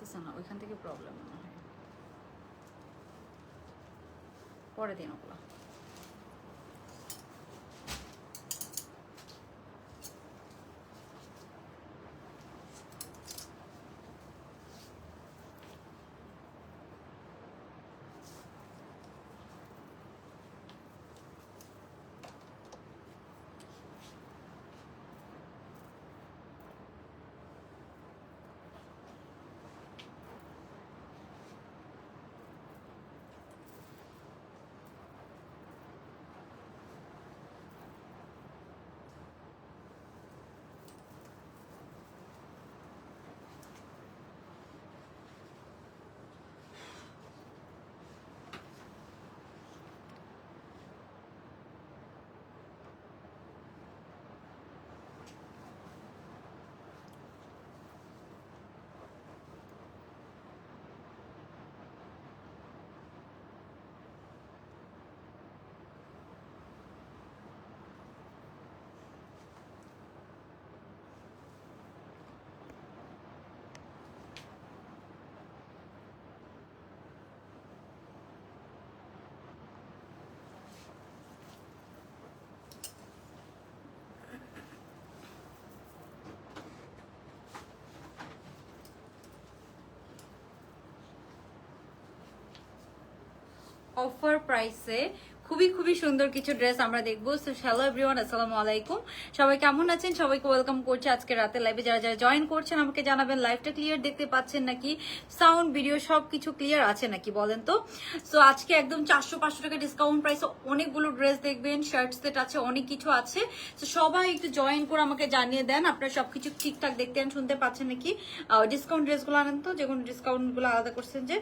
আসতেছে না, ওইখান থেকে প্রবলেম মনে হয়। পরে দিন ওগুলো। অফার প্রাইসে খুবই খুবই সুন্দর কিছু ড্রেস আমরা দেখবো। সো হ্যালো এভরিওয়ান, আসসালামু আলাইকুম। সবাই কেমন আছেন? সবাইকে ওয়েলকাম করছি আজকে রাতে লাইভে। যারা যারা জয়েন করছেন আমাকে জানাবেন লাইভটা ক্লিয়ার দেখতে পাচ্ছেন নাকি, সাউন্ড ভিডিও সবকিছু ক্লিয়ার আছে নাকি বলেন তো। সো আজকে একদম 400-500 টাকা ডিসকাউন্ট প্রাইসে অনেকগুলো ড্রেস দেখবেন, শার্ট সেট আছে, অনেক কিছু আছে। তো সবাই একটু জয়েন করে আমাকে জানিয়ে দেন আপনারা সবকিছু ঠিকঠাক দেখতে শুনতে পাচ্ছেন নাকি। ডিসকাউন্ট ড্রেসগুলো আনেন তো, যেগুলো ডিসকাউন্টগুলো আলাদা করছেন যে।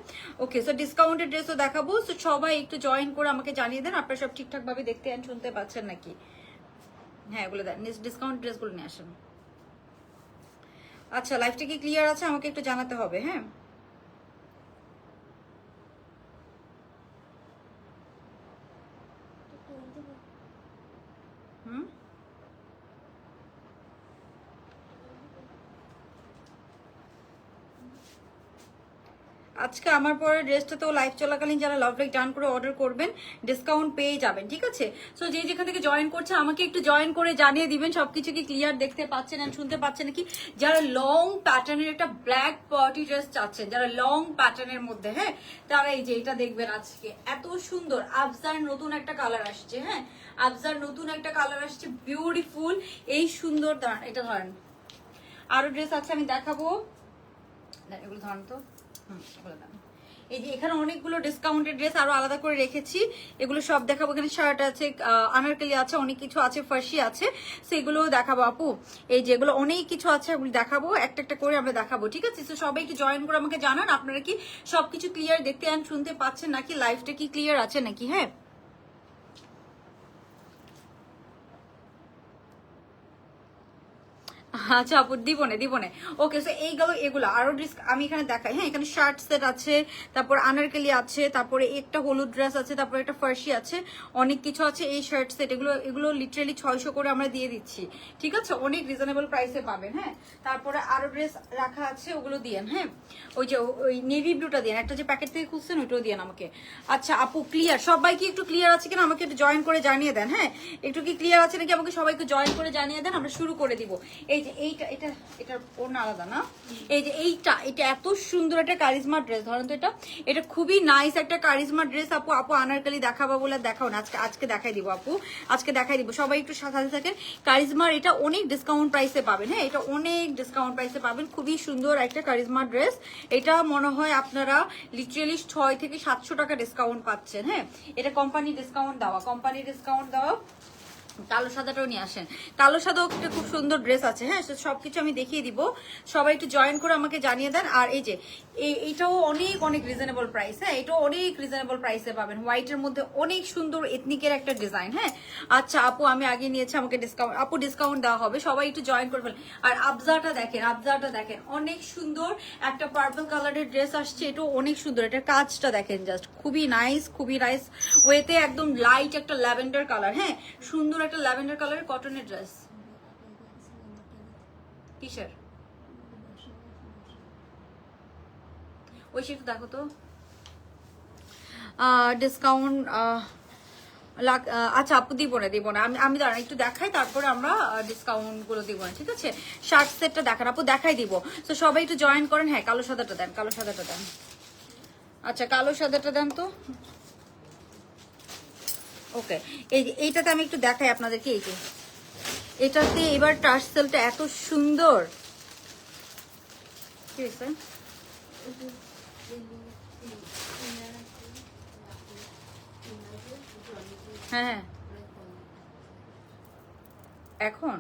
ওকে, সো ডিসকাউন্টের ড্রেসও দেখাবো। সো সবাই একটু জয়েন করে আমাকে জানিয়ে দেন আপনারা সব ঠিকঠাক ভাবে দেখতে শুনতে পাচ্ছেন নাকি। হ্যাঁ, এগুলো দেন, ডিসকাউন্ট ড্রেসগুলো নিয়ে আসেন। আচ্ছা, লাইফটা কি ক্লিয়ার আছে আমাকে একটু জানাতে হবে। হ্যাঁ, হুম। আজকে আমার পরে ড্রেসটা তো লাইভ চলাকালীন যারা লাভ লাইক ডান করে অর্ডার করবেন ডিসকাউন্ট পেয়ে যাবেন, ঠিক আছে। সো যে যেখান থেকে জয়েন করছে আমাকে একটু জয়েন করে জানিয়ে দিবেন সবকিছু কি ক্লিয়ার দেখতে পাচ্ছেন এন্ড শুনতে পাচ্ছেন নাকি। যারা লং প্যাটার্নের একটা ব্ল্যাক পার্টি ড্রেস চাচ্ছেন, যারা লং প্যাটার্নের মধ্যে, হ্যাঁ, তারা এই যে এটা দেখবেন। আজকে এত সুন্দর আফজার নতুন একটা কালার আসছে। হ্যাঁ, আফজার নতুন একটা কালার আসছে, বিউটিফুল। এই সুন্দর, দাঁড়ান এটা ধরেন, আরো ড্রেস আছে আমি দেখাবো। এগুলো ধরেন তো, এই যে এখানে অনেকগুলো ডিসকাউন্টেড ড্রেস আরো আলাদা করে রেখেছি, এগুলো সব দেখাবো। এখানে শার্ট আছে, আনারকলি আছে, অনেক কিছু আছে, ফার্সি আছে, সেগুলো দেখাবো আপু। এই যে এগুলো অনেক কিছু আছে, এগুলো দেখাবো, একটা একটা করে আমরা দেখাবো, ঠিক আছে। তো সবাই একটু জয়েন করে আমাকে জানান আপনারা কি সবকিছু ক্লিয়ার দেখতে শুনতে পাচ্ছেন নাকি, লাইভটা কি ক্লিয়ার আছে নাকি। হ্যাঁ, আচ্ছা আপু, দিবনে। ওকে, সো এই গেল এগুলো। আরো ড্রেস আমি এখানে দেখাই। হ্যাঁ, এখানে শার্ট সেট আছে, তারপর আনারকলি আছে, তারপরে একটা হলুদ ড্রেস আছে, তারপরে একটা ফার্সি আছে, অনেক কিছু আছে। এই শার্ট সেট এগুলো লিটারালি 600 করে আমরা দিয়ে দিচ্ছি, ঠিক আছে। অনেক রিজনেবল প্রাইসে পাবেন। হ্যাঁ, তারপরে আরো ড্রেস রাখা আছে, ওগুলো দিয়েন। হ্যাঁ, ওই যে ওই নেভি ব্লুটা দিয়েন, একটা যে প্যাকেট থেকে খুঁজছেন ওইটাও দিয়েন আমাকে। আচ্ছা আপু, ক্লিয়ার? সবাই কি একটু ক্লিয়ার আছে কিনা আমাকে একটু জয়েন করে জানিয়ে দেন। হ্যাঁ, একটু কি ক্লিয়ার আছে নাকি আমাকে সবাইকে জয়েন করে জানিয়ে দেন, আমরা শুরু করে দিব। এই যে এইটা, এটার ওড়না আলাদা না। এই যে এটা এত সুন্দর একটা কারিজমা ড্রেস, ধরেন তো এটা খুবই নাইস একটা কারিজমা ড্রেস। আপু আনারকলি দেখাবো বলে দেখাও না, আজকে দেখাই দিব আপু, আজকে দেখাই দিব। সবাই একটু সাথে থাকেন। কারিজমার এটা অনেক ডিসকাউন্ট প্রাইসে পাবেন। হ্যাঁ, এটা অনেক ডিসকাউন্ট প্রাইসে পাবেন, খুবই সুন্দর একটা কারিজমা ড্রেস। এটা মনে হয় আপনারা লিটারালি 600 থেকে 700 টাকা ডিসকাউন্ট পাচ্ছেন। হ্যাঁ, এটা কোম্পানি ডিসকাউন্ট দেওয়া। কালো সাদাটাও নিয়ে আসেন, কালো সাদাও একটা খুব সুন্দর ড্রেস আছে। হ্যাঁ, সবকিছু আমি দেখিয়ে দিব, সবাই একটু জয়েন করে আমাকে জানিয়ে দেন। আর এই যে এইটাও অনেক অনেক রিজনেবল প্রাইস। হ্যাঁ, এটাও অনেক রিজনেবল প্রাইসে পাবেন, হোয়াইটের মধ্যে অনেক সুন্দর এথনিকের একটা ডিজাইন। হ্যাঁ, আচ্ছা আপু আমি আগে নিয়েছি, আমাকে ডিসকাউন্ট দেওয়া হবে, সবাই একটু জয়েন করে ফেলেন। আর আফজাটা দেখেন অনেক সুন্দর একটা পার্পল কালারের ড্রেস আসছে, এটাও অনেক সুন্দর। এটার কাজটা দেখেন, জাস্ট খুবই নাইস ওয়েতে, একদম লাইট একটা ল্যাভেন্ডার কালার। হ্যাঁ, সুন্দর একটা ল্যাভেন্ডার কালারের কটনের ড্রেস। কিসের? ঐশী একটু দেখো তো ডিসকাউন্ট আচ্ছা আপু দিব না আমি দাঁড়ান একটু দেখাই, তারপরে আমরা ডিসকাউন্ট গুলো দিব না, ঠিক আছে? শার্ট সেটটা দেখান আপু, দেখাই দিব। তো সবাই একটু জয়েন করেন। হ্যাঁ কালো সাদাটা দেন, কালো সাদাটা দেন। আচ্ছা কালো সাদাটা দেন তো। ওকে, এইটাতে আমি একটু দেখাই আপনাদেরকে। এই যে এটাতে এবার টার্সেলটা এত সুন্দর। কি হয়েছে? হ্যাঁ এখন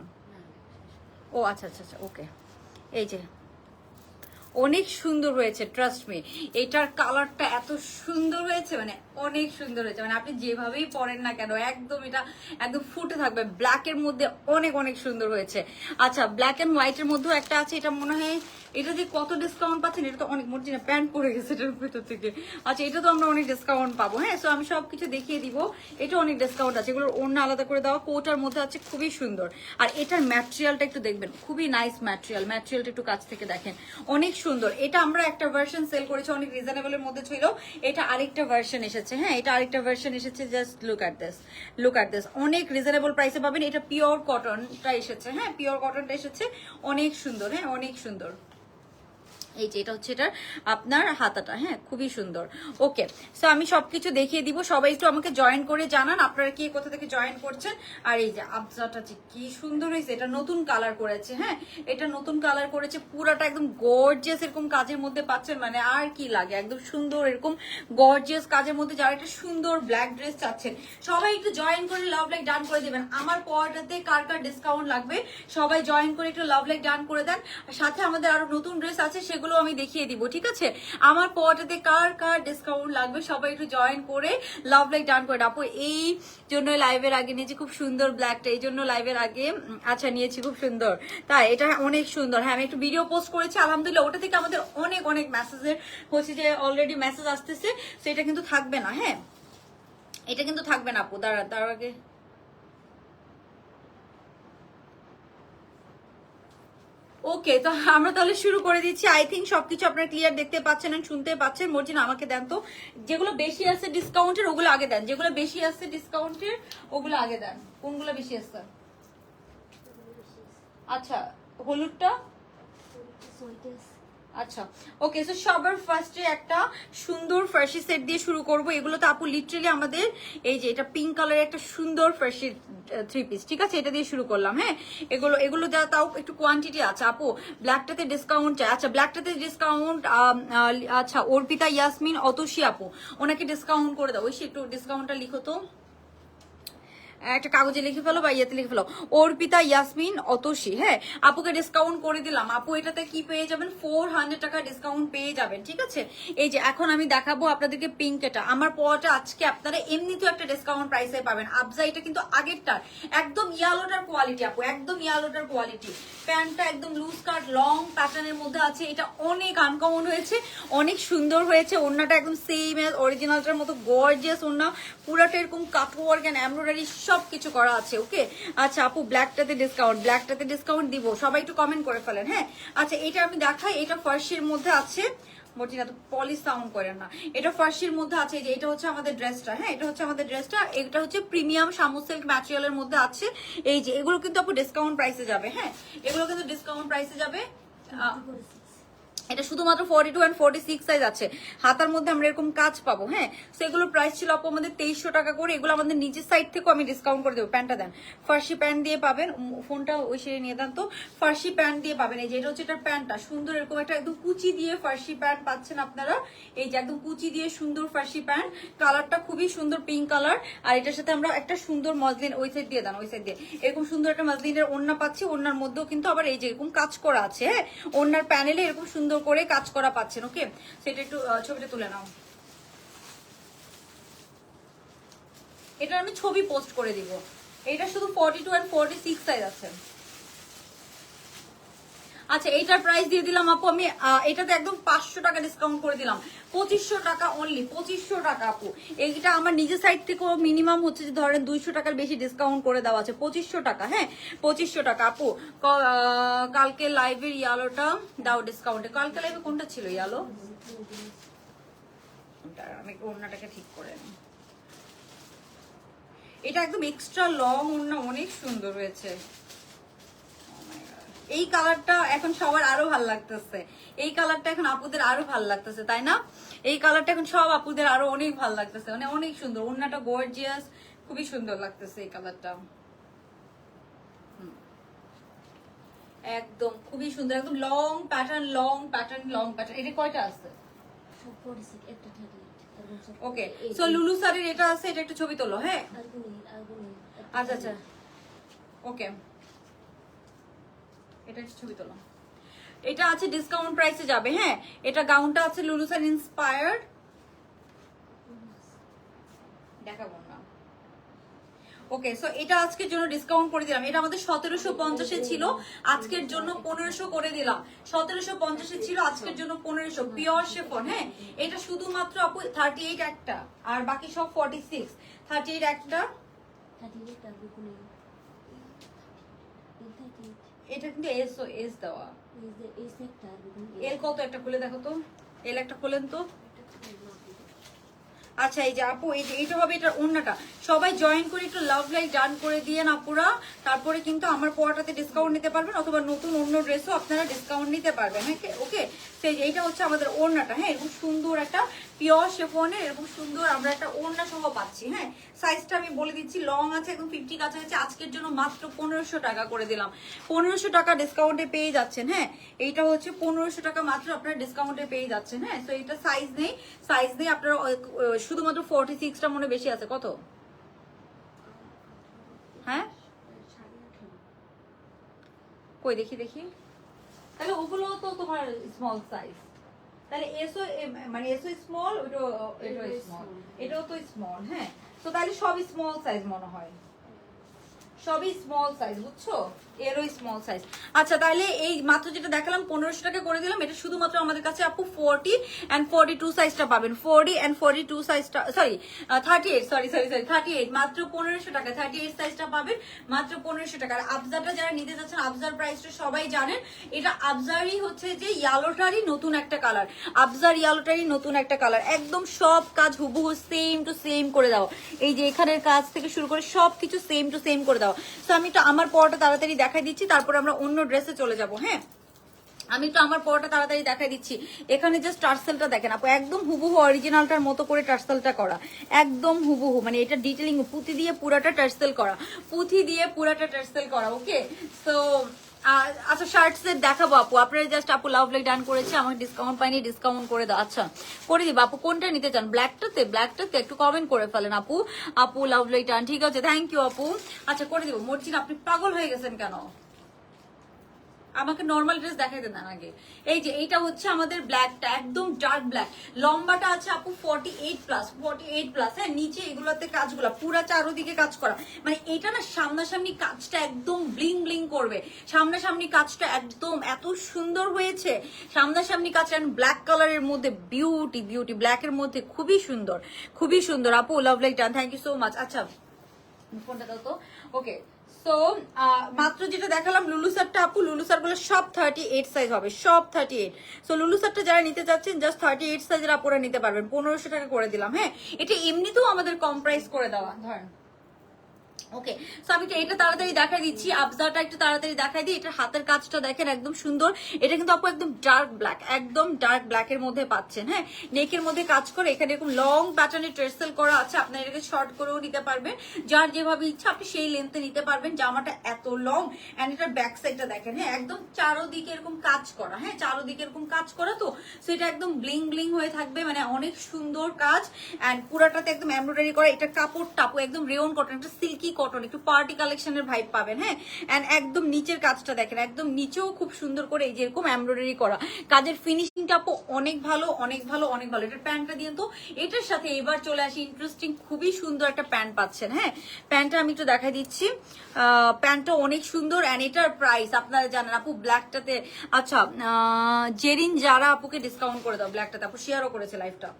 ও আচ্ছা আচ্ছা আচ্ছা ওকে। এই যে অনেক সুন্দর হয়েছে, ট্রাস্ট মি। এটার কালারটা এত সুন্দর হয়েছে, মানে অনেক সুন্দর হয়েছে, মানে আপনি যেভাবেই পরেন না কেন একদম এটা একদম ফুটে থাকবে। ব্ল্যাক এর মধ্যে অনেক অনেক সুন্দর হয়েছে। আচ্ছা ব্ল্যাক এন্ড হোয়াইট এর মধ্যেও একটা আছে, এটা মনে হয় এটা যে কত ডিসকাউন্ট পাচ্ছেন, এটা তো অনেক মর্জিনা প্যান্ট পরে গেছে এটার ভিতর থেকে। আচ্ছা এটা তো আমরা অনেক ডিসকাউন্ট পাবো। হ্যাঁ সো আমি সবকিছু দেখিয়ে দিব। এটা অনেক ডিসকাউন্ট আছে, এগুলোর অন্য আলাদা করে দেওয়া। কোটার মধ্যে আছে, খুবই সুন্দর। আর এটার ম্যাটেরিয়ালটা একটু দেখবেন, খুবই নাইস ম্যাটেরিয়ালটা একটু কাছ থেকে দেখেন, অনেক সুন্দর। এটা আমরা একটা ভার্সন সেল করেছি, অনেক রিজনেবলের মধ্যে ছিল। এটা আরেকটা ভার্সন এসেছে। হ্যাঁ এটা আরেকটা ভার্সন এসেছে, জাস্ট লুক অ্যাট দিস, অনেক রিজনেবল প্রাইসে পাবেন। এটা পিওর কটনটা এসেছে। হ্যাঁ পিওর কটনটা এসেছে, অনেক সুন্দর। হ্যাঁ অনেক সুন্দর। এই যে এটা হচ্ছে এটার আপনার হাতাটা। হ্যাঁ খুবই সুন্দর। ওকে সো আমি সবকিছু দেখিয়ে দিব, সবাই একটু আমাকে জয়েন করে জানান আপনারা কি কোথা থেকে জয়েন করছেন। আর এই যে আবজাটা যে কি সুন্দর হয়েছে, এটা নতুন কালার করেছে। হ্যাঁ এটা নতুন কালার করেছে, পুরাটা একদম গর্জিয়াস এরকম কাজের মধ্যে পাচ্ছেন, মানে আর কি লাগে, একদম সুন্দর এরকম গর্জিয়াস কাজের মধ্যে। যারা একটা সুন্দর ব্ল্যাক ড্রেস চাচ্ছেন সবাই একটু জয়েন করে লাভ লাইক ডান করে দিবেন। আমার পরটাতে কার কার ডিসকাউন্ট লাগবে সবাই জয়েন করে একটু লাভ লাইক ডান করে দেন। সাথে আমাদের আরো নতুন ড্রেস আছে, সেগুলো আমি দেখিয়ে দিব, ঠিক আছে? আমার পরটাতে কার কার ডিসকাউন্ট লাগবে সবাই একটু জয়েন করে লাভ লাইক ডান করে। আপু এই জন্য লাইভের আগে নিয়েছি খুব সুন্দর ব্ল্যাকটা, এই জন্য লাইভের আগে আচ্ছা নিয়েছি, খুব সুন্দর। তাই এটা অনেক সুন্দর। হ্যাঁ আমি একটু ভিডিও পোস্ট করেছি আলহামদুলিল্লাহ, ওটা থেকে আমাদের অনেক অনেক মেসেজের হচ্ছে যে অলরেডি মেসেজ আসতেছে। সেটা কিন্তু থাকবে না। হ্যাঁ এটা কিন্তু থাকবে না আপু, তার আগে ওকে। তো আমরা তাহলে শুরু করে দিচ্ছি। আই থিঙ্ক সবকিছু আপনারা ক্লিয়ার দেখতে পাচ্ছেন আর শুনতে পাচ্ছেন। মর্জিনা আমাকে দেন তো, যেগুলো বেশি আছে ডিসকাউন্টের ওগুলো আগে দেন, যেগুলো বেশি আছে ডিসকাউন্টের ওগুলো আগে দেন। কোনগুলো বেশি আছে? আচ্ছা হলুদটা আচ্ছা ওকে। সো সবার ফার্স্টে একটা সুন্দর ফার্সি সেট দিয়ে শুরু করব। এগুলো তো আপু লিটারালি আমাদের এই যে এটা পিঙ্ক কালারের একটা সুন্দর ফার্সি 3 পিস, ঠিক আছে? এটা দিয়ে শুরু করলাম। হ্যাঁ এগুলো যা তাও একটু কোয়ান্টিটি আছে আপু। ব্ল্যাকটাতে ডিসকাউন্ট চাই। আচ্ছা ব্ল্যাকটাতে ডিসকাউন্ট আচ্ছা অর্পিতা ইয়াসমিন অতসী আপু, ওনাকে ডিসকাউন্ট করে দাও। ওই একটু ডিসকাউন্টটা লিখো তো, একটা কাগজে লিখে ফেলো বা ইয়েতে লিখে ফেলো, অর্পিতা ইয়াসমিন অতসী। হ্যাঁ আপুকে ডিসকাউন্ট করে দিলাম। আপু এটাতে কি পেয়ে যাবেন, 400 টাকা ডিসকাউন্ট পেয়ে যাবেন, ঠিক আছে? এই যে এখন আমি দেখাবো আপনাদেরকে পিঙ্ক। এটা আমার পরটা আজকে আপনারা এমনিতেও একটা ডিসকাউন্ট প্রাইসে পাবেন। আবজা এটা কিন্তু আগেরটার একদম ইয়ালোটার কোয়ালিটি আপু, একদম ইয়ালোটার কোয়ালিটি। প্যান্টটা একদম লুজ কাট লং প্যাটার্নের মধ্যে আছে। এটা অনেক আনকমন হয়েছে, অনেক সুন্দর হয়েছে। ওড়নাটা একদম সেম এজ অরিজিনালটার মতো গর্জিয়াস ওড়না, পুরাটা এরকম কাটওয়ার্ক এন্ড এমব্রয়ডারি সবকিছু করা আছে। ওকে আচ্ছা আপু ব্ল্যাকটাতে ডিসকাউন্ট দিব, সবাই একটু কমেন্ট করে ফেলেন। হ্যাঁ আচ্ছা এটা আমি দেখাই, এটা ফার্সির মধ্যে আছে। মর্জিনা তো পলিশ সাউন্ড করেন না। এটা ফার্সির মধ্যে আছে, যে এটা হচ্ছে আমাদের ড্রেসটা। হ্যাঁ এটা হচ্ছে আমাদের ড্রেসটা, এটা হচ্ছে প্রিমিয়াম শামু সিল্ক ম্যাটেরিয়ালের মধ্যে আছে। এই যে এগুলো কিন্তু আপু ডিসকাউন্ট প্রাইসে যাবে। হ্যাঁ এগুলো কিন্তু ডিসকাউন্ট প্রাইসে যাবে। এটা শুধুমাত্র 42 and 46 সাইজ আছে। হাতার মধ্যে আমরা এরকম কাজ পাবো। হ্যাঁ সেগুলোর প্রাইস ছিল আপু আমাদের 2300 টাকা করে। এগুলো আমাদের নিচের সাইড থেকেও আমি ডিসকাউন্ট করে দেবো। প্যান্টটা দেন, ফার্সি প্যান্ট দিয়ে পাবেন। ফোনটা ওই সেরে নিয়ে দেন তো। ফার্সি প্যান্ট দিয়ে পাবেন। এই যে এটা হচ্ছে এটার প্যান্টটা সুন্দর, এরকম একটা একদম কুচি দিয়ে ফার্সি প্যান্ট পাচ্ছেন আপনারা। এই যে একদম কুচি দিয়ে সুন্দর ফার্সি প্যান্ট, কালারটা খুবই সুন্দর পিঙ্ক কালার। আর এটার সাথে আমরা একটা সুন্দর মসলিন ওই সাইড দিয়ে দেন, ওই সাইড দিয়ে এরকম সুন্দর একটা মসলিনের ওড়না পাচ্ছি। ওড়নার মধ্যেও কিন্তু আবার এই যে এরকম কাজ করা আছে। হ্যাঁ ওড়নার প্যানেলে এরকম সুন্দর করে কাজ করা পাচ্ছেন। ওকে সেটা একটু ছবিটা তুলে নাও, এটা আমি ছবি পোস্ট করে দিব। এটা শুধু 42 and 46 সাইজ আছে। আচ্ছা এইটার প্রাইস দিয়ে দিলাম আপু আমি, এটাতে একদম 500 টাকা ডিসকাউন্ট করে দিলাম, 2500 টাকা অনলি, 2500 টাকা আপু। এইটা আমার নিজের সাইড থেকেও মিনিমাম হচ্ছে যে ধরেন 200 টাকার বেশি ডিসকাউন্ট করে দেওয়া আছে, 2500 টাকা। হ্যাঁ 2500 টাকা আপু। কালকে লাইভের ইয়ালোটা দাও ডিসকাউন্টে। কালকে লাইভে কোনটা ছিল ইয়ালো? আমি ওড়নাটাকে ঠিক করে নিই। এটা একদম এক্সট্রা লং ওড়না, অনেক সুন্দর হয়েছে। এই কালারটা এখন সবার আরো ভাল লাগতেছে, এই কালারটা এখন আপুদের আরো ভাল লাগতেছে, তাই না? এই কালারটা এখন সব আপুদের আরো অনেক ভাল লাগতেছে, মানে অনেক সুন্দর ওড়নাটা, গর্জিয়াস, খুবই সুন্দর লাগতেছে এই কালারটা। একদম খুবই সুন্দর, একদম long pattern, long pattern, long pattern. এটা কয়টা আছে? ওকে, সো লুলু সারির এটা আছে, এটা একটু ছবি তোলো। হ্যাঁ আচ্ছা আচ্ছা ওকে, এটা একটু ছবি তোলো। এটা আছে ডিসকাউন্ট প্রাইসে যাবে। হ্যাঁ এটা গাউনটা আছে লুলু সারি ইন্সপায়ার্ড, দেখাবো না। ওকে, সো এটা আজকের জন্য ডিসকাউন্ট করে দিলাম। এটা আমাদের 1750 ছিল, আজকের জন্য 1500 করে দিলাম। 1750 ছিল, আজকের জন্য 1500, পিওর শিফন। হ্যাঁ এটা শুধুমাত্র আপু 38 একটা, আর বাকি সব 46। 38 একটা, এটা কিন্তু এস দেওয়া। এল কত একটা খুলে দেখো তো, এল একটা খোলেন তো। আচ্ছা এই যে আপু এইটা হবে এটার ওড়নাটা, সবাই জয়েন করে একটু লাভ লাইক ডান করে দিয়ে না পুরা, তারপরে কিন্তু আমার পড়াটাতে ডিসকাউন্ট নিতে পারবেন, অথবা নতুন অন্য ড্রেসও আপনারা ডিসকাউন্ট নিতে পারবেন। হ্যাঁ ওকে, সেই এইটা হচ্ছে আমাদের ওড়নাটা। হ্যাঁ এরকম সুন্দর একটা পিওর শেফনের এরকম সুন্দর আমরা একটা ওড়না সহ পাচ্ছি। হ্যাঁ সাইজটা আমি বলে দিচ্ছি, লং আছে একদম 50 কাছাকাছি। আজকের জন্য মাত্র 1500 টাকা করে দিলাম, 1500 টাকা ডিসকাউন্টে পেয়ে যাচ্ছেন। হ্যাঁ এইটা হচ্ছে 1500 টাকা মাত্র আপনারা ডিসকাউন্টে পেয়ে যাচ্ছেন। হ্যাঁ তো এটা সাইজ নেই, সাইজ নেই আপনারা শুধুমাত্র 46টা মনে বেশি আছে। কত? হ্যাঁ কই দেখি দেখি, তাহলে ওগুলো তো তোমার স্মল সাইজ, তাহলে এসও মানে এসও স্মল, এটাও স্মল, এটাও তো স্মল। হ্যাঁ তো তাহলে সবই স্মল সাইজ মনে হয়, সবই স্মল সাইজ, বুঝছো? এরও স্মল সাইজ। আচ্ছা তাহলে এই মাত্র যেটা দেখালাম 1500 টাকা করে দিলাম, এটা শুধুমাত্র আমাদের কাছে আপু 40 and 42 সাইজটা পাবেন, 40 and 42 সাইজটা, সরি 38, সরি 38, মাত্র 1500 টাকা 38 সাইজটা পাবেন মাত্র 1500 টাকা। আর আফজারটা যারা নিতে যাচ্ছেন, আফজার প্রাইসটা সবাই জানেন, এটা আফজারই হচ্ছে যে ইয়ালোটারই নতুন একটা কালার, আফজার ইয়ালোটারই নতুন একটা কালার, একদম সব কাজ হুবহু সেম টু সেম করে দাও। এই যে এখানের কাজ থেকে শুরু করে সবকিছু সেম টু সেম করে দাও। তো আমি তো আমার পরটা তাড়াতাড়ি দেখাই দিচ্ছি, তারপর আমরা অন্য ড্রেসে চলে যাব। হ্যাঁ আমি একটু আমার পরটা তাড়াতাড়ি দেখাই দিচ্ছি। এখানে জাস্ট টার্সেলটা দেখেন আপু, একদম হুবহু অরিজিনালটার মতো করে টার্সেলটা করা, একদম হুবহু, মানে এটা ডিটেলিং পুঁথি দিয়ে পুরাটা টার্সেল করা, পুঁথি দিয়ে পুরাটা টার্সেল করা। ওকে সো আচ্ছা শার্ট সেট দেখাবো আপু, আপনারা জাস্ট আপু লাভ লাইক ডান করেছে, আমাকে ডিসকাউন্ট পাইনি, ডিসকাউন্ট করে দাও। আচ্ছা করে দিবা আপু, কোনটা নিতে চান? ব্ল্যাকটাতে, ব্ল্যাকটাতে একটু কমেন্ট করে ফেলেন আপু, আপু লাভ লাইক ডান, ঠিক আছে থ্যাংক ইউ আপু। আচ্ছা করে দিব। মর্জিন আপনি পাগল হয়ে গেছেন কেন? আমাকে নর্মাল ড্রেস দেখাইতে দেন আগে। এই যে এইটা হচ্ছে আমাদের ব্ল্যাকটা, একদম ডার্ক ব্ল্যাক, লম্বাটা আছে আপু 48 প্লাস, 48 প্লাস। হ্যাঁ নিচে এগুলোতে কাজগুলা পুরা চারোদিকে কাজ করা, মানে এটা না সামনাসামনি কাজটা একদম ব্লিং ব্লিং করবে, সামনাসামনি কাজটা একদম এত সুন্দর হয়েছে, সামনাসামনি কাজটা ব্ল্যাক কালারের মধ্যে বিউটি, বিউটি ব্ল্যাকের মধ্যে খুবই সুন্দর, খুবই সুন্দর আপু love like done, thank you so much. আচ্ছা ফোনটা দাও তো। ওকে সো মাত্র যেটা দেখালাম লুলু সারটা আপু, লুলু সার গুলো সব 38 সাইজ হবে, সব 38। সো লুলু সারটা যারা নিতে চাচ্ছেন জাস্ট 38 সাইজের আপুরা নিতে পারবেন, 1500 টাকা করে দিলাম। হ্যাঁ এটা এমনিতেও আমাদের কম প্রাইস করে দেওয়া ধরেন। ওকে সো আমি এটা তাড়াতাড়ি দেখাই দিচ্ছি, আফজাটা একটু তাড়াতাড়ি দেখাই দিই। এটার হাতের কাজটা দেখেন একদম সুন্দর, এটা কিন্তু আপু একদম ডার্ক ব্ল্যাক, একদম ডার্ক ব্ল্যাকের মধ্যে পাচ্ছেন। হ্যাঁ নেকের মধ্যে কাজ করে, এখানে এরকম লং প্যাটার্নের ট্রেসেল করা আছে, আপনার এটাকে শর্ট করেও নিতে পারবেন, যার যেভাবে ইচ্ছা আপনি সেই লেন্থে নিতে পারবেন। জামাটা এত লং এন্ড এটার ব্যাক সাইডটা দেখেন, হ্যাঁ একদম চারোদিকে এরকম কাজ করা, হ্যাঁ চারোদিকে এরকম কাজ করা, তো সেটা একদম ব্লিং ব্লিং হয়ে থাকবে, মানে অনেক সুন্দর কাজ। এন্ড পুরাটাতে একদম এমব্রয়ডারি করা, এটা কাপড়টা আপু একদম রেয়ন কটন, একটা সিল্কি কটন, একটু পার্টি কালেকশনের ভাইব পাবেন। হ্যাঁ, এন্ড একদম নিচের কাজটা দেখেন, একদম নিচেও খুব সুন্দর করে এই যে এরকম এমব্রয়ডারি করা কাজের ফিনিশিংটা আপু অনেক ভালো, অনেক ভালো, অনেক ভালো। এটার প্যান্টটা দিয়ে তো এটার সাথে এবার চলে আসি ইন্টারেস্টিং, খুবই সুন্দর একটা প্যান্ট পাচ্ছেন। হ্যাঁ, প্যান্টটা আমি একটু দেখাই দিচ্ছি, প্যান্টটা অনেক সুন্দর এন্ড এটার প্রাইস আপনারা জানেন আপু ব্ল্যাকটাতে। আচ্ছা, জেরিন যারা আপুকে ডিসকাউন্ট করে দাও ব্ল্যাকটাতে, আপু শেয়ারও করেছে লাইভটা,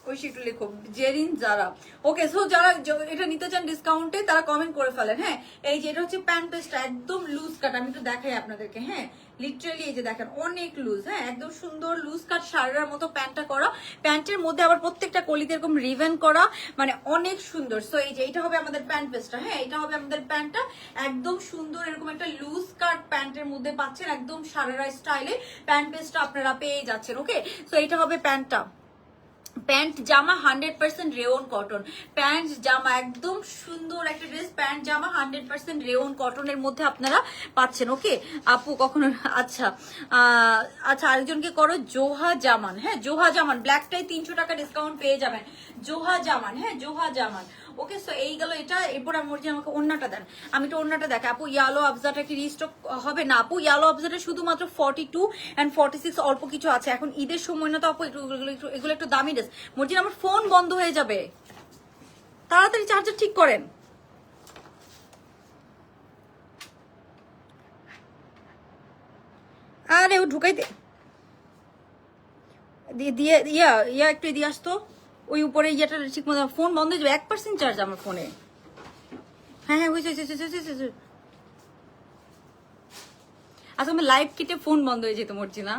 ওই একটু লিখো জেরিন যারা। ওকে, সো যারা এটা নিতে চান ডিসকাউন্টে তারা কমেন্ট করে ফেলেন। হ্যাঁ, এই যে এটা হচ্ছে প্যান্ট পেস্টটা একদম লুজ কাট, আমি একটু দেখাই আপনাদেরকে। হ্যাঁ, লিটারালি এই যে দেখেন অনেক লুজ। হ্যাঁ, একদম সুন্দর লুজ কাট শাড়ির মতো প্যান্টটা করা, প্যান্টের মধ্যে আবার প্রত্যেকটা কলিতে এরকম রিভেন করা, মানে অনেক সুন্দর। সো এই যে এটা হবে আমাদের প্যান্ট পেস্টটা। হ্যাঁ, এটা হবে আমাদের প্যান্টটা একদম সুন্দর, এরকম একটা লুজ কাট প্যান্টের মধ্যে পাচ্ছেন একদম শাড়িরা স্টাইলে প্যান্ট পেস্টটা আপনারা পেয়ে যাচ্ছেন। ওকে, সো এটা হবে প্যান্টটা। প্যান্ট জামা 100% রেওন কটন, প্যান্ট জামা একদম সুন্দর একটা ড্রেস, প্যান্ট জামা 100% রেওন কটনের মধ্যে আপনারা পাচ্ছেন। ওকে আপু কখনো, আচ্ছা আচ্ছা আরেকজনকে করো জোহা জামান। হ্যাঁ, জোহা জামান ব্ল্যাকটাই 300 টাকা ডিসকাউন্ট পেয়ে যাবেন, জোহা জামান। হ্যাঁ, জোহা জামান। ওকে, সো এই গেল এটা। এরপর আমাকে ওন্নাটা দেন, আমি তো ওন্নাটা দেখাই। আপু ইয়ালো আফজাটা কি রিস্টক হবে না? আপু ইয়ালো আফজাটা শুধুমাত্র 42 and 46 অল্প কিছু আছে, এখন ঈদের সময় না তো আপু, এগুলো একটু দামি ড্রেস। মর্জিনা আমার ফোন বন্ধ হয়ে যাবে, তাড়াতাড়ি চার্জার ঠিক করেন। আরে ও ঢুকাইতে দিয়ে ইয়া ইয়া একটু দিয়ে আসতো, ওই উপরে ইয়েটা ঠিক মতো, ফোন বন্ধ হয়ে যাবে, 1% চার্জ আমার ফোনে। হ্যাঁ হ্যাঁ হয়েছে। আচ্ছা, আমার লাইভ কেটে ফোন বন্ধ হয়ে যেত মর্জিনা,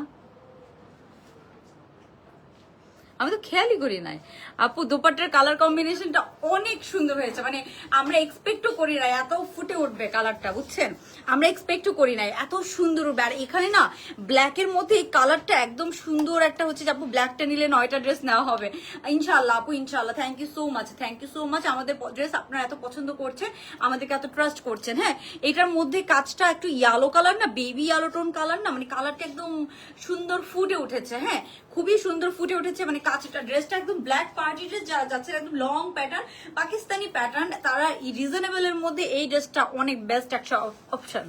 আমি তো খেয়ালই করি নাই। আপু দোপাট্টার কালার কম্বিনেশনটা অনেক সুন্দর হয়েছে, মানে আমরা এক্সপেক্টও করি নাই এত ফুটে উঠবে কালারটা, বুঝছেন? আমরা এক্সপেক্টও করি নাই এত সুন্দর উঠবে। আর এখানে না ব্ল্যাকের মধ্যে এই কালারটা একদম সুন্দর একটা হচ্ছে যে আপু ব্ল্যাকটা নিলে 9টা ড্রেস নেওয়া হবে ইনশাল্লাহ। আপু ইনশাল্লাহ, thank you so much, thank you so much. আমাদের ড্রেস আপনারা এত পছন্দ করছেন, আমাদেরকে এত ট্রাস্ট করছেন। হ্যাঁ, এটার মধ্যে কাজটা একটু ইয়েলো কালার না, বেবি ইয়েলো টোন কালার না, মানে কালারটা একদম সুন্দর ফুটে উঠেছে। হ্যাঁ, খুবই সুন্দর ফুটে উঠেছে, মানে কাজটা ড্রেসটা একদম ব্ল্যাক পার্টি ড্রেস যারা যাচ্ছে একদম লং প্যাটার্ন, পাকিস্তানি প্যাটার্ন, তারা রিজনেবল এর মধ্যে এই ড্রেসটা অনেক বেস্ট একটা অপশন।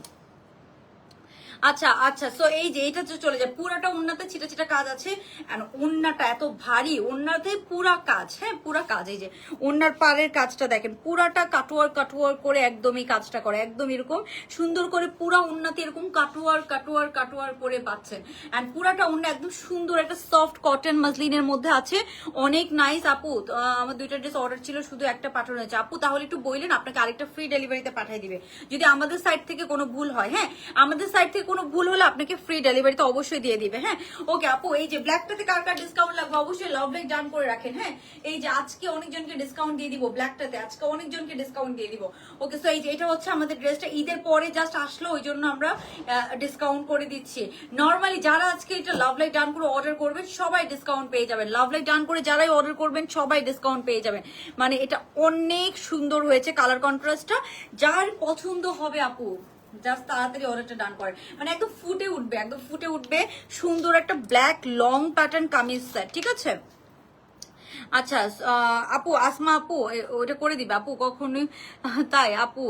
আচ্ছা আচ্ছা, সো এই যে এটা চলে যায় পুরাটা ওন্নাতে ছিটা ছিটা কাজ আছে, আর ওন্নাটা এত ভারী, ওন্নাতে পুরা কাজ। হ্যাঁ, পুরা কাজ, এই যে ওন্নার পাড়ের কাজটা দেখেন, পুরাটা কাটুয়ার কাটুয়ার করে একদমই কাজটা করে, একদম এরকম সুন্দর করে পুরা ওন্নাতে এরকম কাটুয়ার কাটুয়ার কাটুয়ার করে পাচ্ছেন। এন্ড পুরাটা ওন্না একদম সুন্দর একটা সফট কটন মাসলিনের মধ্যে আছে, অনেক নাইস। আপু আমার 2টা ড্রেস অর্ডার ছিল, শুধু একটা পাঠানো হয়েছে। আপু তাহলে একটু বললেন, আপনাকে আরেকটা ফ্রি ডেলিভারিতে পাঠিয়ে দিবে যদি আমাদের সাইড থেকে কোনো ভুল হয়। হ্যাঁ, আমাদের সাইড থেকে কোনো ভুল হলে আপনাকে ফ্রি ডেলিভারিতে অবশ্যই দিয়ে দিবে। হ্যাঁ, ওকে আপু এই যে ব্ল্যাকটাতে কার কার ডিসকাউন্ট লাগবে অবশ্যই লাভ লাইক ডান করে রাখেন। হ্যাঁ, এই যে আজকে অনেকজনকে ডিসকাউন্ট দিয়ে দিব ব্ল্যাকটাতে, আজকে অনেকজনকে ডিসকাউন্ট দিয়ে দিব। ওকে, সো এই যে এটা হচ্ছে আমাদের ড্রেসটা ঈদের পরে জাস্ট আসলো, ওই জন্য আমরা ডিসকাউন্ট করে দিচ্ছি। নর্মালি যারা আজকে এটা লাভ লাইক ডান করে অর্ডার করবেন সবাই ডিসকাউন্ট পেয়ে যাবেন, লাভ লাইক ডান করে যারাই অর্ডার করবেন সবাই ডিসকাউন্ট পেয়ে যাবেন। মানে এটা অনেক সুন্দর হয়েছে কালার কন্ট্রাস্টটা, যার পছন্দ হবে আপু জাস্ট তাড়াতাড়ি অর্ডারটা ডান করেন, মানে একদম ফুটে উঠবে, একদম ফুটে উঠবে সুন্দর একটা black long pattern kameez set. ঠিক আছে, আচ্ছা আপু আসমা আপু ওটা করে দিবে আপু কখনোই, তাই আপু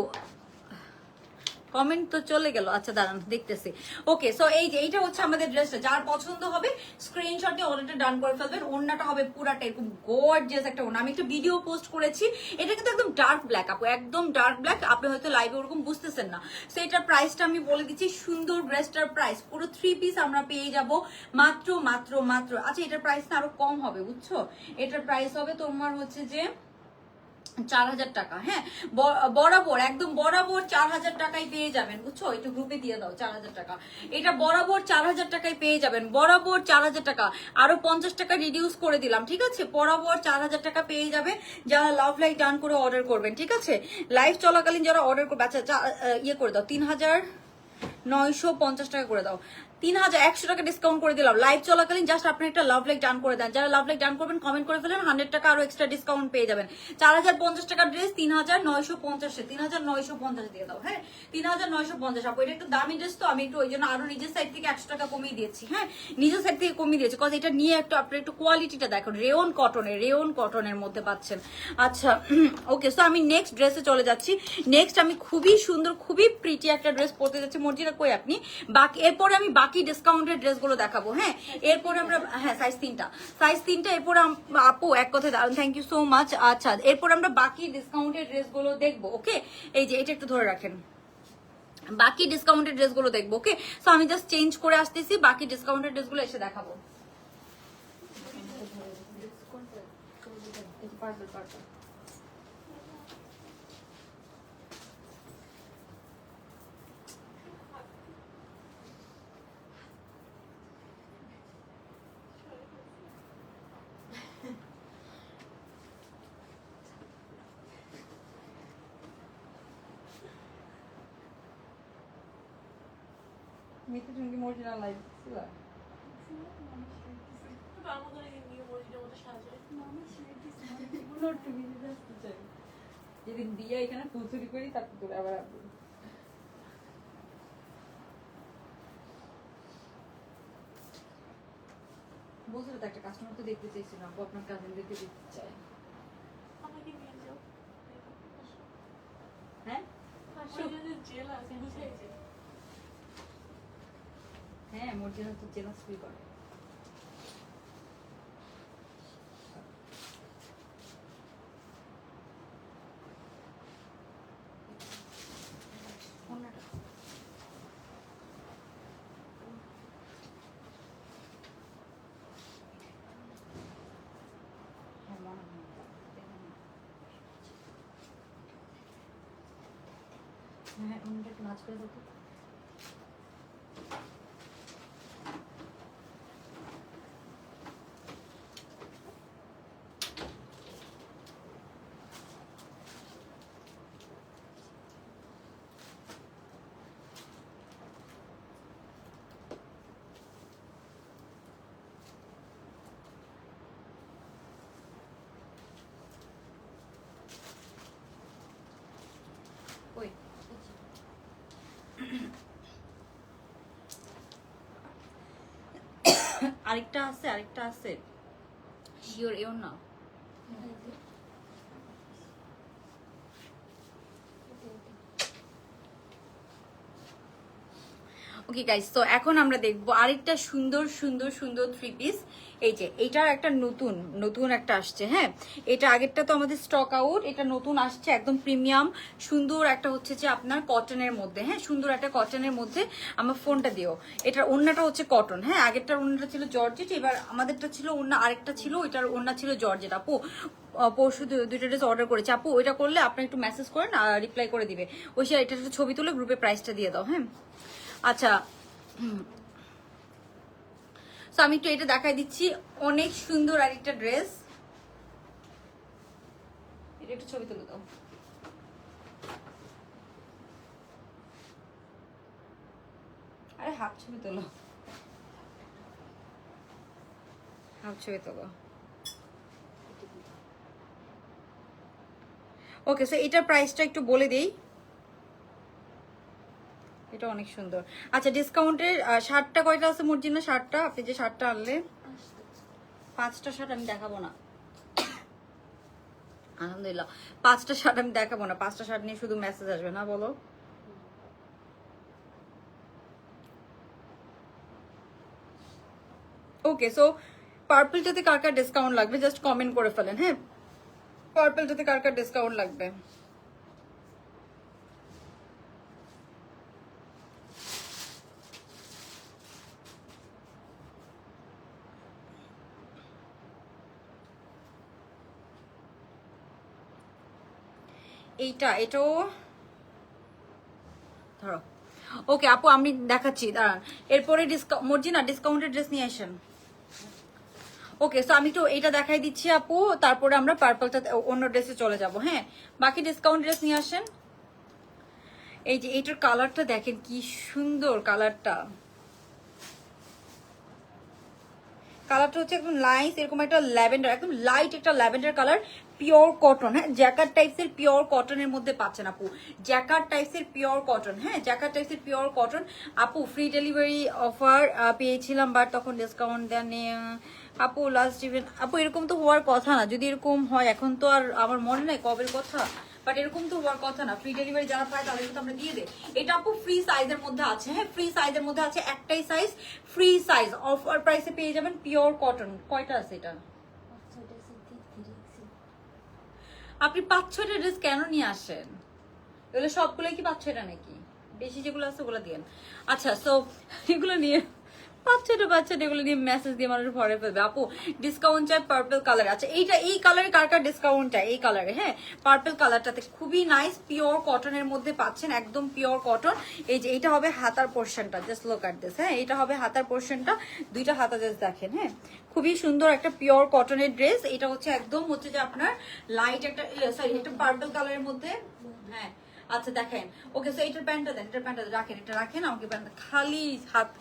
কমেন্ট তো চলে গেল। আচ্ছা দাঁড়ান দেখতেছি। ওকে, সো এই যে এইটা হচ্ছে আমাদের ড্রেসটা, যার পছন্দ হবে স্ক্রিনশট দিয়ে অর্ডারটা ডান করে ফেলবেন। ওড়নাটা হবে পুরাটা এরকম গর্জিয়াস একটা ওড়না, আমি একটা ভিডিও পোস্ট করেছি, এটা কিন্তু একদম ডার্ক ব্ল্যাক আপু, একদম ডার্ক ব্ল্যাক, আপনি হয়তো লাইভে ওরকম বুঝতেছেন না। সো এটার প্রাইসটা আমি বলে দিচ্ছি, সুন্দর ড্রেসটার প্রাইস পুরো 3 পিস আমরা পেয়ে যাব মাত্র মাত্র মাত্র, আচ্ছা এটার প্রাইস না আরো কম হবে বুঝছো, এটার প্রাইস হবে তোমার হচ্ছে যে 4000 টাকা। হ্যাঁ, বরাবর একদম বরাবর 4000 টাকায় পেয়ে যাবেন বুঝছো, একটু গ্রুপে দিয়ে দাও 4000 টাকা, এটা বরাবর 4000 টাকায় পেয়ে যাবেন, বরাবর 4000 টাকা, আরো 50 টাকা রিডিউস করে দিলাম। ঠিক আছে, বরাবর 4000 টাকা পেয়ে যাবে যারা লাভ লাইক ডান করে অর্ডার করবেন। ঠিক আছে, লাইভ চলাকালীন যারা অর্ডার করবে, আচ্ছা ইয়ে করে দাও 3950 টাকা করে দাও, 3100 টাকা ডিসকাউন্ট করে দিলাম লাইভ চলাকালীন। জাস্ট আপনি একটা লাভ লাইক ডান করে দেন, যারা লাভ লাইক ডান করবেন কমেন্ট করে ফেলেন, 100 টাকা আরো এক্সট্রা ডিসকাউন্ট পেয়ে যাবেন। 4050 টাকার ড্রেস 3950, 3950 দিয়ে দাও। হ্যাঁ 3950। আপু এটা একটু দামি ড্রেস তো, আমি একটু ওই জন্য আরো নিজের সাইড থেকে 100 টাকা কমিয়ে দিয়েছি। হ্যাঁ নিজের সাইড থেকে কমিয়ে দিয়েছি, কজ এটা নিয়ে একটু আপনি একটু কোয়ালিটিটা দেখুন, রেয়ন কটনের মধ্যে পাচ্ছেন। আচ্ছা ওকে, সো আমি নেক্সট ড্রেসে চলে যাচ্ছি। নেক্সট আমি খুবই সুন্দর খুবই প্রিটি একটা ড্রেস পরতে যাচ্ছি। মর্জিনা কই আপনি? বাকি এরপরে আমি বাকি ডিসকাউন্টের ড্রেসগুলো দেখাবো। হ্যাঁ এরপরে আমরা, হ্যাঁ সাইজ 3টা এরপরে আপু এক কথা দাঁড়ান, থ্যাংক ইউ সো মাচ। আচ্ছা এরপর আমরা বাকি ডিসকাউন্টের ড্রেসগুলো দেখবো। ওকে এই যে এটা একটু ধরে রাখেন, বাকি ডিসকাউন্টের ড্রেসগুলো দেখবো। ওকে সো আমি জাস্ট চেঞ্জ করে আসতেছি, বাকি ডিসকাউন্টের ড্রেসগুলো এসে দেখাবো। পার্পল মিথি তুমি কি মর্জিনা লাইভ ছিল? যেদিন দিয়ে এখানে ফুল চুরি করি তারপর তোলে আবার আপু। বলছিল তো একটা কাস্টমার তো দেখতে চাইছিল, আপু আপনার কাজিনদেরকে দেখতে চাই। হ্যাঁ হ্যাঁ মর্জিনা তো জেলাস ফিল করে। হ্যাঁ অন্যটা একটু ভাজ করে দেখো। ওই আরেকটা আছে শিওর এও না। ওকে গাইস, তো এখন আমরা দেখবো আরেকটা সুন্দর সুন্দর সুন্দর 3 পিস। এই যে এইটার একটা নতুন একটা আসছে। হ্যাঁ এটা আগেরটা তো আমাদের স্টক আউট, এটা নতুন আসছে একদম প্রিমিয়াম সুন্দর একটা হচ্ছে যে আপনার কটনের মধ্যে। হ্যাঁ সুন্দর একটা কটনের মধ্যে। আমার ফোনটা দিও। এটার ওড়নাটা হচ্ছে কটন। হ্যাঁ আগেরটার ওড়নাটা ছিল জর্জেট, এবার আমাদেরটা ছিল ওড়না আরেকটা ছিল, ওইটার ওড়না ছিল জর্জেট। আপু পরশু দুইটা ড্রেস অর্ডার করেছি। আপু ওইটা করলে আপনি একটু মেসেজ করেন আর রিপ্লাই করে দিবে। ওই সে এটা ছবি তুলে গ্রুপে প্রাইসটা দিয়ে দাও। হ্যাঁ আচ্ছা তো আমি একটু এটা দেখাই দিচ্ছি, অনেক সুন্দর আরেকটা ড্রেস। এটা একটু ছবি তুলে দাও। আরে হাফ ছবি তোলো, হাফ ছবি তোলো। ওকে সো এটার প্রাইসটা একটু বলে দেই। এটা অনেক সুন্দর। আচ্ছা ডিসকাউন্টের শার্টটা কয়টা আছে মর্জিনা? শার্টটা আপনি যে শার্টটা আনলে 5টা শার্ট আমি দেখাবো না, আলহামদুলিল্লাহ 5টা শার্ট আমি দেখাবো না। 5টা শার্ট নিয়ে শুধু মেসেজ আসবে না বলো। ওকে সো পার্পলটাতে কার কার ডিসকাউন্ট লাগবে জাস্ট কমেন্ট করে ফেলেন। হ্যাঁ পার্পলটাতে কার কার ডিসকাউন্ট লাগবে? এটাও ধরো। ওকে আপু আমি দেখাচ্ছি দাঁড়ান। এরপরে মর্জিনা ডিসকাউন্টের ড্রেস নিয়ে আসেন। ওকে সো আমি একটু এটা দেখাই দিচ্ছি আপু, তারপরে আমরা পার্পলটা অন্য ড্রেসে চলে যাব। হ্যাঁ বাকি ডিসকাউন্ট ড্রেস নিয়ে আসেন। এই যে এইটার কালারটা দেখেন কি সুন্দর কালারটা। কালারটা হচ্ছে একদম নাইস, এরকম একটা ল্যাভেন্ডার, একদম লাইট একটা ল্যাভেন্ডার কালার, পিওর কটন। হ্যাঁ, জ্যাকার্ড টাইপসের পিওর কটনের মধ্যে পাচ্ছেন আপু, জ্যাকার্ড টাইপসের পিওর কটন। হ্যাঁ, জ্যাকার্ড টাইপসের পিওর কটন আপু। ফ্রি ডেলিভারি অফার পেয়েছিলাম, বাট তখন ডিসকাউন্ট দেন আপু। লাস্ট ইভেন আপু এরকম তো হওয়ার কথা না, যদি এরকম হয় এখন তো আর আমার মনে নাই কবের কথা, বাট এরকম তো হওয়ার কথা না। ফ্রি ডেলিভারি যারা পায় তাদেরকে তো আমরা দিয়ে দেই। এটা আপু ফ্রি সাইজের মধ্যে আছে। হ্যাঁ, ফ্রি সাইজের মধ্যে আছে, একটাই সাইজ ফ্রি সাইজ, অফার প্রাইসে পেয়ে যাবেন পিওর কটন। কয়টা আছে এটা? আপনি 5-6টা ড্রেস কেন নিয়ে আসেন? এগুলো সবগুলোই কি 5-6টা নাকি? বেশি যেগুলো আছে ওগুলো দিয়েন। আচ্ছা, সো এগুলো নিয়ে 5-6টা বাচ্চাটা এগুলো নিয়ে মেসেজ দিয়ে মানুষ ভরে ফেলবে। আপু ডিসকাউন্ট চাই পার্পল কালার। আচ্ছা, এইটা এই কালারে কার কার ডিসকাউন্ট চাই? এই কালারে, হ্যাঁ, পার্পল কালারটাতে খুবই নাইস, পিওর কটনের মধ্যে পাচ্ছেন, একদম পিওর কটন। এই যে এইটা হবে হাতার পোর্শনটা, জাস্ট লুক এট দিস। হ্যাঁ, এটা হবে হাতার পোর্শনটা, দুইটা হাতা জাস্ট দেখেন। হ্যাঁ, খুবই সুন্দর একটা পিওর কটনের ড্রেস। এটা হচ্ছে একদম হচ্ছে যে আপনার লাইট একটা, সরি, একটা পার্পল কালারের মধ্যে। হ্যাঁ, আচ্ছা দেখেন। ওকে, সো এটার প্যান্টটা দেন, এটার প্যান্টটা রাখেন, এটা রাখেন, আমাকে প্যান্টটা খালি হাত,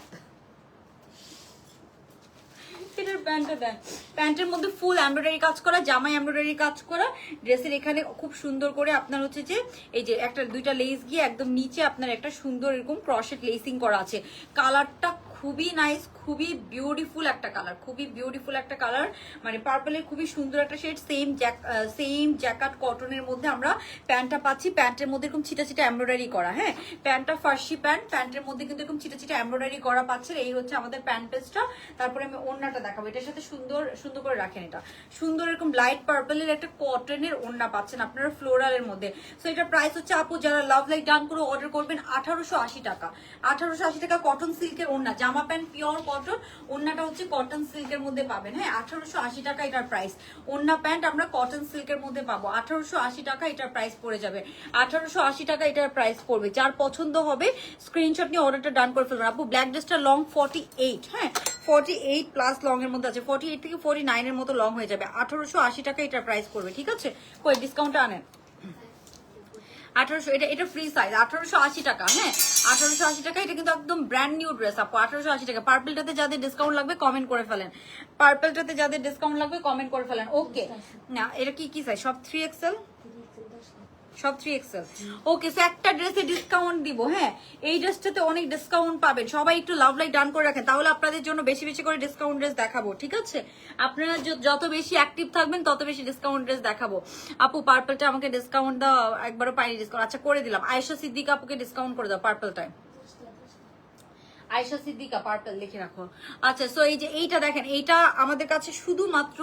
এটার প্যান্টটা দেন। প্যান্টের মধ্যে ফুল এমব্রয়ডারি কাজ করা, জামায় এমব্রয়ডারি কাজ করা, ড্রেসের এখানে খুব সুন্দর করে আপনার হচ্ছে যে এই যে একটা দুইটা লেস গিয়ে একদম নিচে আপনার একটা সুন্দর এরকম ক্রশেট লেসিং করা আছে। কালারটা খুবই নাইস, খুবই বিউটিফুল একটা কালার, খুবই বিউটিফুল একটা কালার, মানে পার্পলের খুবই সুন্দর একটা শেড। সেম জ্যাকেট কটনের মধ্যে আমরা প্যান্টটা পাচ্ছি, প্যান্টের মধ্যে এরকম ছিটা ছিটা এমব্রয়ডারি করা। হ্যাঁ, প্যান্টটা ফার্সি প্যান্ট, প্যান্টের মধ্যে কিন্তু এরকম ছিটা ছিটা এমব্রয়ডারি করা পাচ্ছেন। এই হচ্ছে আমাদের প্যান্ট পেজটা। তারপরে আমি ওড়নাটা দেখাবো, এটার সাথে সুন্দর সুন্দর করে রাখেন, এটা সুন্দর এরকম লাইট পার্পলের একটা কটনের ওড়না পাচ্ছেন আপনারা ফ্লোরালের মধ্যে। সো এটার প্রাইস হচ্ছে আপু যারা লাভ লাইক ডান করে অর্ডার করবেন 1880 টাকা। 1880 টাকা কটন সিল্কের ওড়না, জামা প্যান্ট পিওর কটন, ওড়নাটা হচ্ছে কটন সিল্কের মধ্যে পাবেন। হ্যাঁ, 1880 টাকা এটার প্রাইস। ওড়না প্যান্ট আমরা কটন সিল্কের মধ্যে পাবো, 1880 টাকা এটার প্রাইস পড়ে যাবে। 1880 টাকা এটার প্রাইস পড়বে। যার পছন্দ হবে স্ক্রিনশট নিয়ে অর্ডারটা ডান করে ফেলবেন। আপু ব্ল্যাক ড্রেসটা লং 48, হ্যাঁ 48 প্লাস লং এর মধ্যে আছে, 48 থেকে 49 এর মতো লং হয়ে যাবে। 1880 টাকা এটার প্রাইস পড়বে, ঠিক আছে? কই ডিসকাউন্টটা আনেন। 1800, এটা ফ্রি সাইজ, 1880 টাকা। হ্যাঁ, 1880 টাকা। এটা কিন্তু একদম ব্র্যান্ড নিউ ড্রেস আপু, 1880 টাকা। পার্পলটাতে যাদের ডিসকাউন্ট লাগবে কমেন্ট করে ফেলেন, পার্পলটাতে যাদের ডিসকাউন্ট লাগবে কমেন্ট করে ফেলেন। ওকে, না এটা কি সাইজ? সব 3XL, সব 3XL। ওকে, সো একটা ড্রেসে ডিসকাউন্ট দিব। হ্যাঁ, এই ড্রেসটাতে অনেক ডিসকাউন্ট পাবেন। সবাই একটু লাভ লাইক ডান করে রাখেন, তাহলে আপনাদের জন্য বেশি বেশি করে ডিসকাউন্ট ড্রেস দেখাবো, ঠিক আছে? আপনারা যত বেশি অ্যাক্টিভ থাকবেন তত বেশি ডিসকাউন্ট ড্রেস দেখাবো। আপু পার্পলটা আমাকে ডিসকাউন্ট দাও, একবারও পাইনি ডিসকাউন্ট। আচ্ছা করে দিলাম। আয়েশা সিদ্দিকা আপুকে ডিসকাউন্ট করে দাও পার্পলটায়। আয়েশা সিদ্দিকা পার্পল লিখে রাখো। আচ্ছা, সো এই যে এইটা দেখেন, এইটা আমাদের কাছে শুধুমাত্র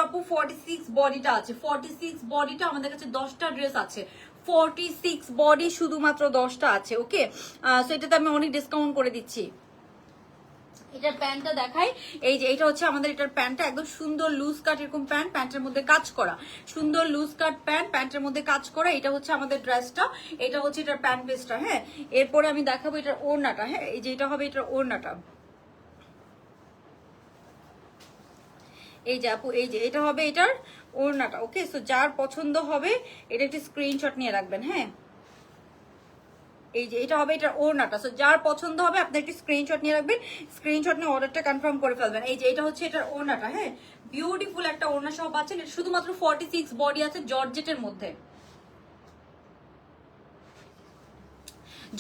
আপু 46 বডিটা আছে, 46 বডিটা আমাদের কাছে 10টা ড্রেস আছে, 46 বডি শুধুমাত্র 10টা আছে। ওকে, সো এটাতে আমি অনেক ডিসকাউন্ট করে দিচ্ছি। এটার প্যান্টটা দেখাই, এই যে এটা হচ্ছে আমাদের এটার প্যান্টটা একদম সুন্দর লুজ কাট এরকম প্যান্ট, প্যান্টের মধ্যে কাজ করা, সুন্দর লুজ কাট প্যান্ট, প্যান্টের মধ্যে কাজ করা। এটা হচ্ছে আমাদের ড্রেসটা, এটা হচ্ছে এটার প্যান্ট পিসটা। হ্যাঁ, এরপরে আমি দেখাবো এটার ওড়নাটা। হ্যাঁ, এই যে এটা হবে এটার ওড়নাটা, এই যে আপু এই যে এটা হবে এটার ওড়নাটা। ওকে, সো যার পছন্দ হবে এটা একটি স্ক্রিনশট নিয়ে রাখবেন। হ্যাঁ, এই যে এটা হবে এটার ওড়নাটা। সো যার পছন্দ হবে আপনি একটি স্ক্রিনশট নিয়ে রাখবেন, স্ক্রিনশট নিয়ে অর্ডারটা কনফার্ম করে ফেলবেন। এই যে এটা হচ্ছে এটার ওড়নাটা। হ্যাঁ, বিউটিফুল একটা ওড়না সহ পাচ্ছেন। এটা শুধুমাত্র 46 বডি আছে জর্জেটের মধ্যে,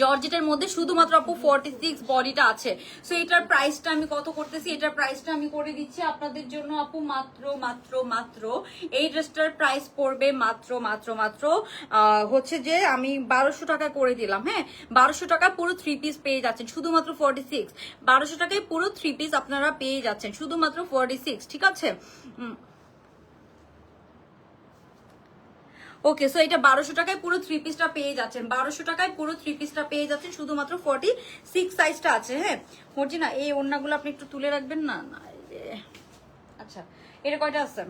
জর্জেটের মধ্যে শুধুমাত্র আপু 46 বডিটা আছে। সো এটার প্রাইসটা আমি কত করতেছি, এটার প্রাইসটা আমি করে দিচ্ছি আপনাদের জন্য আপু মাত্র এই ড্রেসটার প্রাইস পড়বে মাত্র হচ্ছে যে আমি 1200 টাকা করে দিলাম। হ্যাঁ, 1200 টাকা পুরো 3 পিস পেয়ে যাচ্ছেন শুধুমাত্র 46। 1200 টাকায় পুরো 3 পিস আপনারা পেয়ে যাচ্ছেন শুধুমাত্র 46, ঠিক আছে? ওকে, সো এটা 1200 টাকায় পুরো 3 পিসটা পেয়ে যাচ্ছেন, 1200 টাকায় পুরো 3 পিসটা পেয়ে যাচ্ছেন শুধুমাত্র 46 সাইজটা আছে। হ্যাঁ, মর্জিনা এই ওড়নাগুলো আপনি একটু তুলে রাখবেন না। না আচ্ছা, এটা কয়টা আছে?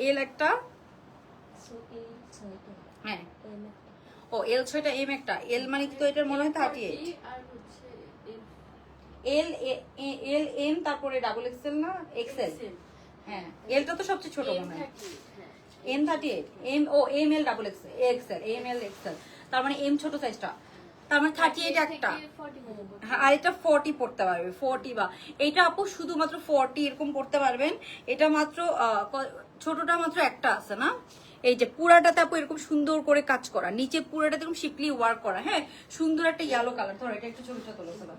এল একটা, হ্যাঁ, ও এল 6টা, এম একটা। এল মানে তো এটার মনে হয় 38, এল এল এম তারপরে ডাবল এক্সেল না এক্সেল। হ্যাঁ, এলটা তো সবচেয়ে ছোট মনে হয়, M38, এম ও M L double XL, M L XL, তার মানে এম ছোট সাইজটা। তার মানে 38 একটা, হ্যাঁ, আর এটা 40 পড়তে পারবে, 40 বা এটা আপু শুধুমাত্র 40 এরকম পড়তে পারবেন। এটা মাত্র ছোটটা মাত্র একটা আছে না, এই যে পুরাটাতে আপু এরকম সুন্দর করে কাজ করা, নিচে পুরাটাতে এরকম শিপলি ওয়ার্ক করা, হ্যাঁ সুন্দর একটা ইয়েলো কালার। ধরো এটা একটু ছবিটা তোলো তোলো,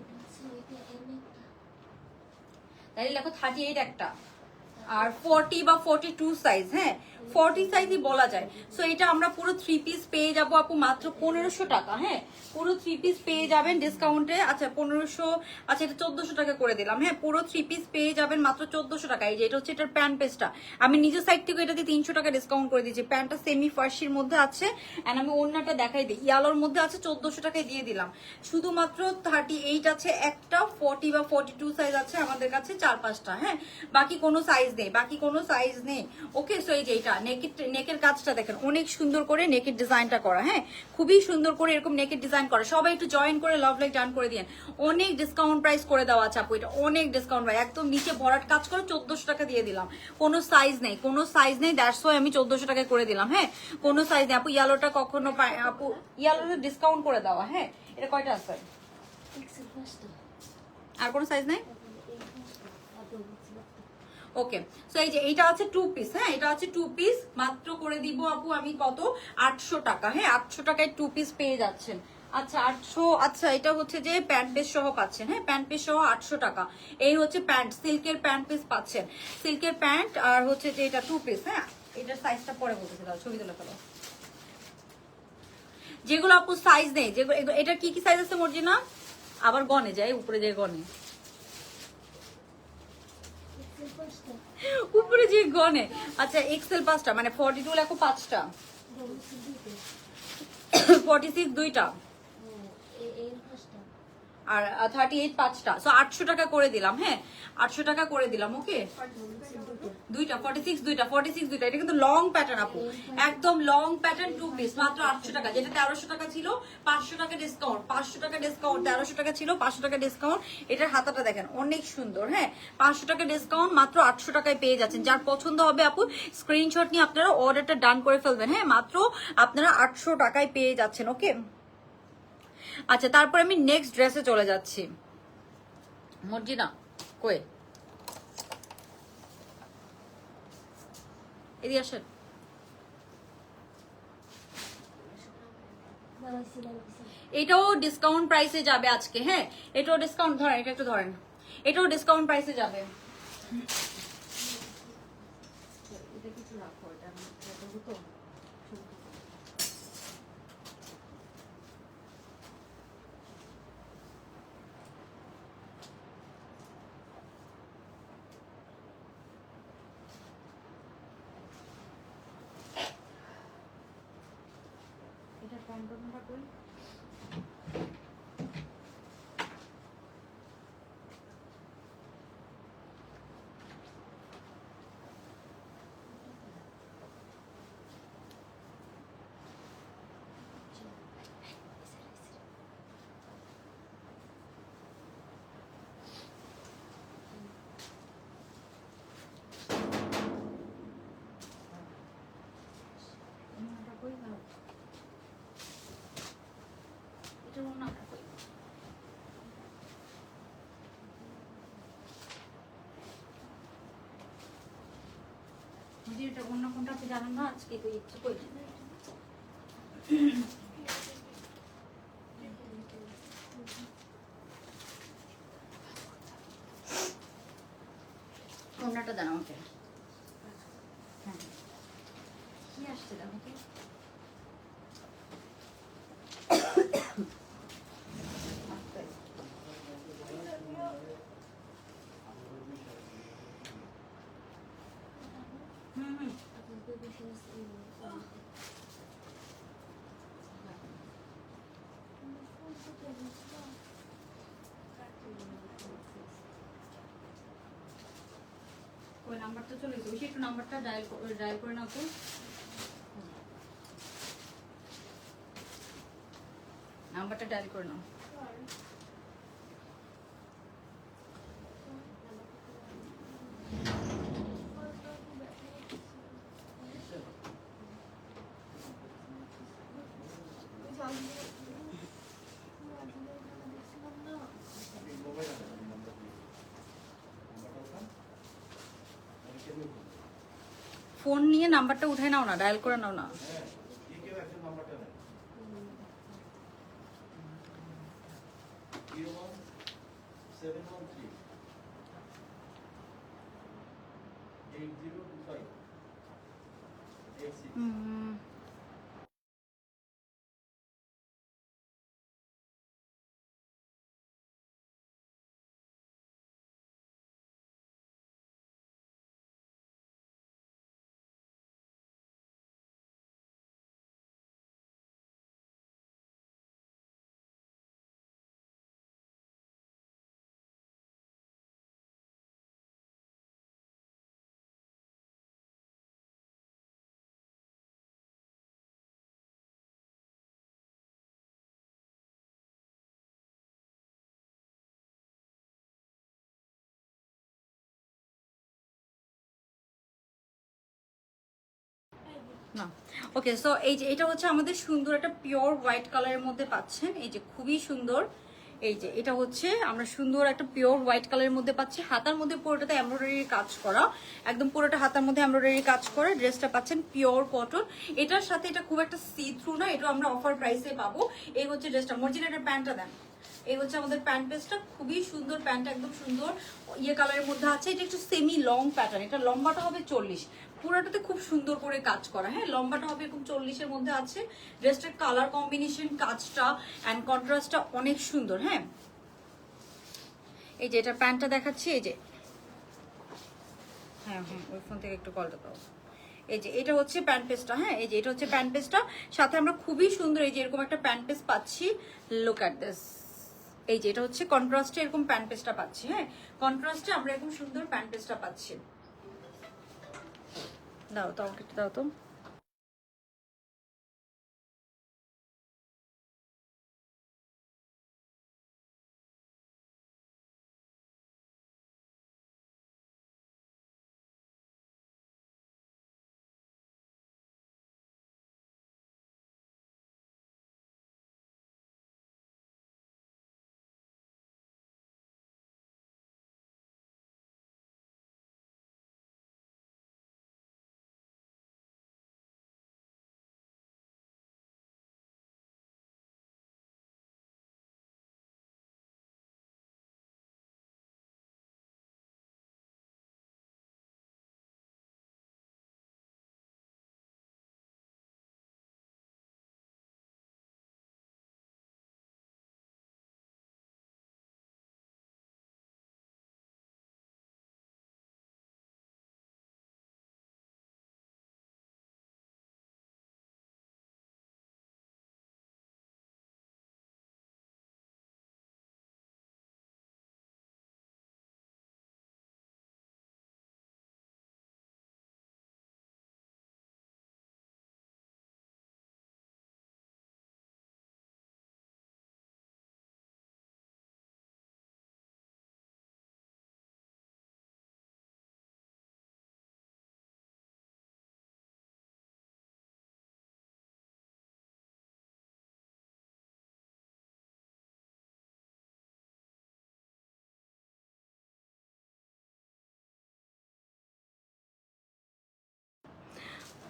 তাহলে লেখো 38 একটা, আর 40 বা 42 সাইজ, হ্যাঁ 40 সাইজই বলা যায়। সো এটা আমরা পুরো 3 পিস পেয়ে যাবো আপু মাত্র 1500 টাকা, হ্যাঁ পুরো 3 পিস পেয়ে যাবেন ডিসকাউন্টে। আচ্ছা 1500, আচ্ছা এটা 1400 টাকা করে দিলাম, হ্যাঁ পুরো 3 পিস পেয়ে যাবেন মাত্র 1400 টাকা। এই যে এটা হচ্ছে এটার প্যান্ট পেজটা, আমি নিজের সাইড থেকে এটাতে 300 টাকা ডিসকাউন্ট করে দিয়েছি। প্যান্টটা সেমি ফার্সির মধ্যে আছে, এন্ড আমি ওড়নাটা দেখাই দিই, ইয়ালোর মধ্যে আছে, 1400 টাকায় দিয়ে দিলাম। শুধুমাত্র 38 আছে একটা, 40 বা 42 সাইজ আছে আমাদের কাছে 4-5টা, হ্যাঁ বাকি কোনো সাইজ নেই, বাকি কোনো সাইজ নেই। ওকে সো এই যে এটা নেকের কাজটা দেখেন অনেক সুন্দর করে নেকের ডিজাইনটা করা, হ্যাঁ খুবই সুন্দর করে এরকম নেকের ডিজাইন করা। সবাই একটু জয়েন করে লাভ লাইক ডান করে দিন। অনেক ডিসকাউন্ট প্রাইস করে দেওয়া আছে আপু, এটা অনেক ডিসকাউন্ট প্রাইস, একদম নিচে ভরাট কাজ করে 1400 টাকা দিয়ে দিলাম। কোনো সাইজ নেই, কোনো সাইজ নেই, দ্যাটস ওয়াই আমি 1400 টাকা করে দিলাম, হ্যাঁ কোনো সাইজ নেই আপু। ইয়ালোটা কখনো আপু ইয়ালোটা ডিসকাউন্ট করে দেওয়া, হ্যাঁ এটা কয়টা আছে, আর কোনো সাইজ নেই। ওকে সো এই যে এইটা আছে 2 পিস, হ্যাঁ এটা আছে 2 পিস, মাত্র করে দিব আপু আমি কত 800 টাকা, হ্যাঁ 800 টাকায় 2 পিস পেয়ে যাচ্ছেন। আচ্ছা 800, আচ্ছা এটা হচ্ছে যে প্যান্ট পিস সহ পাচ্ছেন, হ্যাঁ প্যান্ট পিস সহ 800 টাকা। এই হচ্ছে প্যান্ট, সিল্কের প্যান্ট পিস পাচ্ছেন, সিল্কের প্যান্ট, আর হচ্ছে যে এটা 2 পিস, হ্যাঁ এটার সাইজটা পরে বলতেছি, ছবি তুলে ফেলো। যেগুলো আপু সাইজ নেই, যেগুলো এটা কি কি সাইজ আছে মর্জিনা, আবার গনে যায় উপরে যায় গনে, উপরে যে গনে। আচ্ছা এক্সেল 5টা, মানে 42 লেখো 5টা, 46 2টা, আর 38 5টা। সো 800 টাকা করে দিলাম, হ্যাঁ 800 টাকা করে দিলাম। ওকে দুইটা 46 দুইটা 46 দুইটা, এটা কিন্তু লং প্যাটার্ন আপু, একদম লং প্যাটার্ন 2 পিস, মাত্র 800 টাকা। যেটা 1300 টাকা ছিল 500 টাকা ডিসকাউন্ট, 500 টাকা ডিসকাউন্ট, 1300 টাকা ছিল 500 টাকা ডিসকাউন্ট। এটার হাতাটা দেখেন অনেক সুন্দর, হ্যাঁ 500 টাকা ডিসকাউন্ট, মাত্র 800 টাকায় পেয়ে যাচ্ছেন। যার পছন্দ হবে আপু স্ক্রিনশট নিয়ে আপনারা অর্ডারটা ডান করে ফেলবেন, হ্যাঁ মাত্র আপনারা 800 টাকায় পেয়ে যাচ্ছেন। ওকে আচ্ছা তারপর আমি নেক্সট ড্রেসে চলে যাচ্ছি। মর্জিনা কই, এদিকে আসেন। এটাও ডিসকাউন্ট প্রাইসে যাবে আজকে, হ্যাঁ এটাও ডিসকাউন্ট, ধরেন এটা একটু ধরেন, এটাও ডিসকাউন্ট প্রাইসে যাবে। এটা কিছু রাখো, এটা তো এটা প্যান্টটা কই, এটা অন্য কোনটা আপনি জানেন না, আজকে তো ইচ্ছে করি অন্যটা দেন আমাকে। হ্যাঁ কি আসছে আমাকে, ওই নাম্বারটা চলে গেছে, ওই একটু নাম্বারটা ডায়াল করে নাও তো, নাম্বারটা ডায়াল করে নাও। স্ক্রিনে নাম্বারটা উঠাই নাও না, ডায়াল করে নাও না। না ওকে, সো এই যে এটা হচ্ছে আমাদের সুন্দর একটা পিওর হোয়াইট কালারের মধ্যে পাচ্ছেন, এই যে খুবই সুন্দর। এই যে এটা হচ্ছে আমরা সুন্দর একটা পিওর হোয়াইট কালারের মধ্যে পাচ্ছি, হাতার মধ্যে পুরোটাতে এমব্রয়ডারির কাজ করা, একদম পুরোটা হাতার মধ্যে এমব্রয়ডারির কাজ করা। ড্রেসটা পাচ্ছেন পিওর কটন, এটার সাথে এটা খুব একটা সি থ্রু না, এটা আমরা অফার প্রাইসে পাবো। এই হচ্ছে ড্রেসটা, মর্জিনাটার প্যান্টটা দেন। এই হচ্ছে আমাদের প্যান্ট পেজটা, খুবই সুন্দর প্যান্টটা, একদম সুন্দর ইয়ে কালারের মধ্যে আছে। এটা একটু সেমি লং প্যাটার্ন, এটা লম্বাটা হবে 40, পুরোটাতে খুব সুন্দর করে কাজ করা। হ্যাঁ, লম্বাটা হবে এরকম 40-এর মধ্যে আছে। ড্রেসটার কালার কম্বিনেশন, কাজটা অ্যান্ড কন্ট্রাস্টটা অনেক সুন্দর। হ্যাঁ, এই যে এটা প্যান্টটা দেখাচ্ছি, এই যে হ্যাঁ হ্যাঁ ওই ফোন থেকে একটু কলটা দাও। এই যে এটা হচ্ছে প্যান্ট পেজটা। হ্যাঁ, এই যে এটা হচ্ছে প্যান্ট পেজটা, সাথে আমরা খুবই সুন্দর এই যে এরকম একটা প্যান্ট পেজ পাচ্ছি। লুক অ্যাট দিস, এই যে এটা হচ্ছে কন্ট্রাস্টে এরকম প্যান্ট পেজটা পাচ্ছি। হ্যাঁ, কন্ট্রাস্টে আমরা এরকম সুন্দর প্যান্ট পেজটা পাচ্ছি। দাও তো আমাকে দাও তো।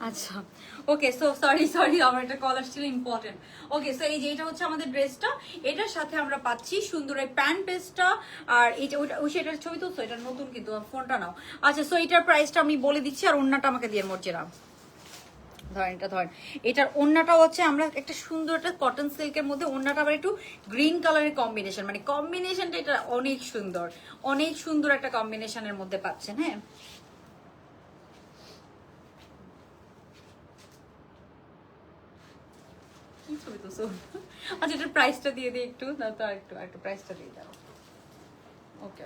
আচ্ছা ওকে, সো সরি সরি, আমার একটা কল আসছিল ইম্পর্টেন্ট। ওকে, সো এই যে এটা হচ্ছে আমাদের ড্রেসটা, এটার সাথে আমরা পাচ্ছি সুন্দর এই প্যান্ট পেজটা। আর এই যে ওই সেটার ছবি তুলছো, এটা নতুন কিন্তু ফোনটা নাও। আচ্ছা, সো এটার প্রাইসটা আমি বলে দিচ্ছি, আর ওন্নাটা আমাকে দিয়ে মর্জিনা ধরেন, এটা ধরেন। এটার ওন্নাটা হচ্ছে আমরা একটা সুন্দর একটা কটন সিল্কের মধ্যে, ওন্নাটা আবার একটু গ্রিন কালারের কম্বিনেশন, মানে কম্বিনেশনটা এটা অনেক সুন্দর, অনেক সুন্দর একটা কম্বিনেশনের মধ্যে পাচ্ছেন। হ্যাঁ, কি ছবি তো আচ্ছা, এটার প্রাইসটা দিয়ে দিই একটু, না তো একটু প্রাইসটা দিয়ে দাও। ওকে,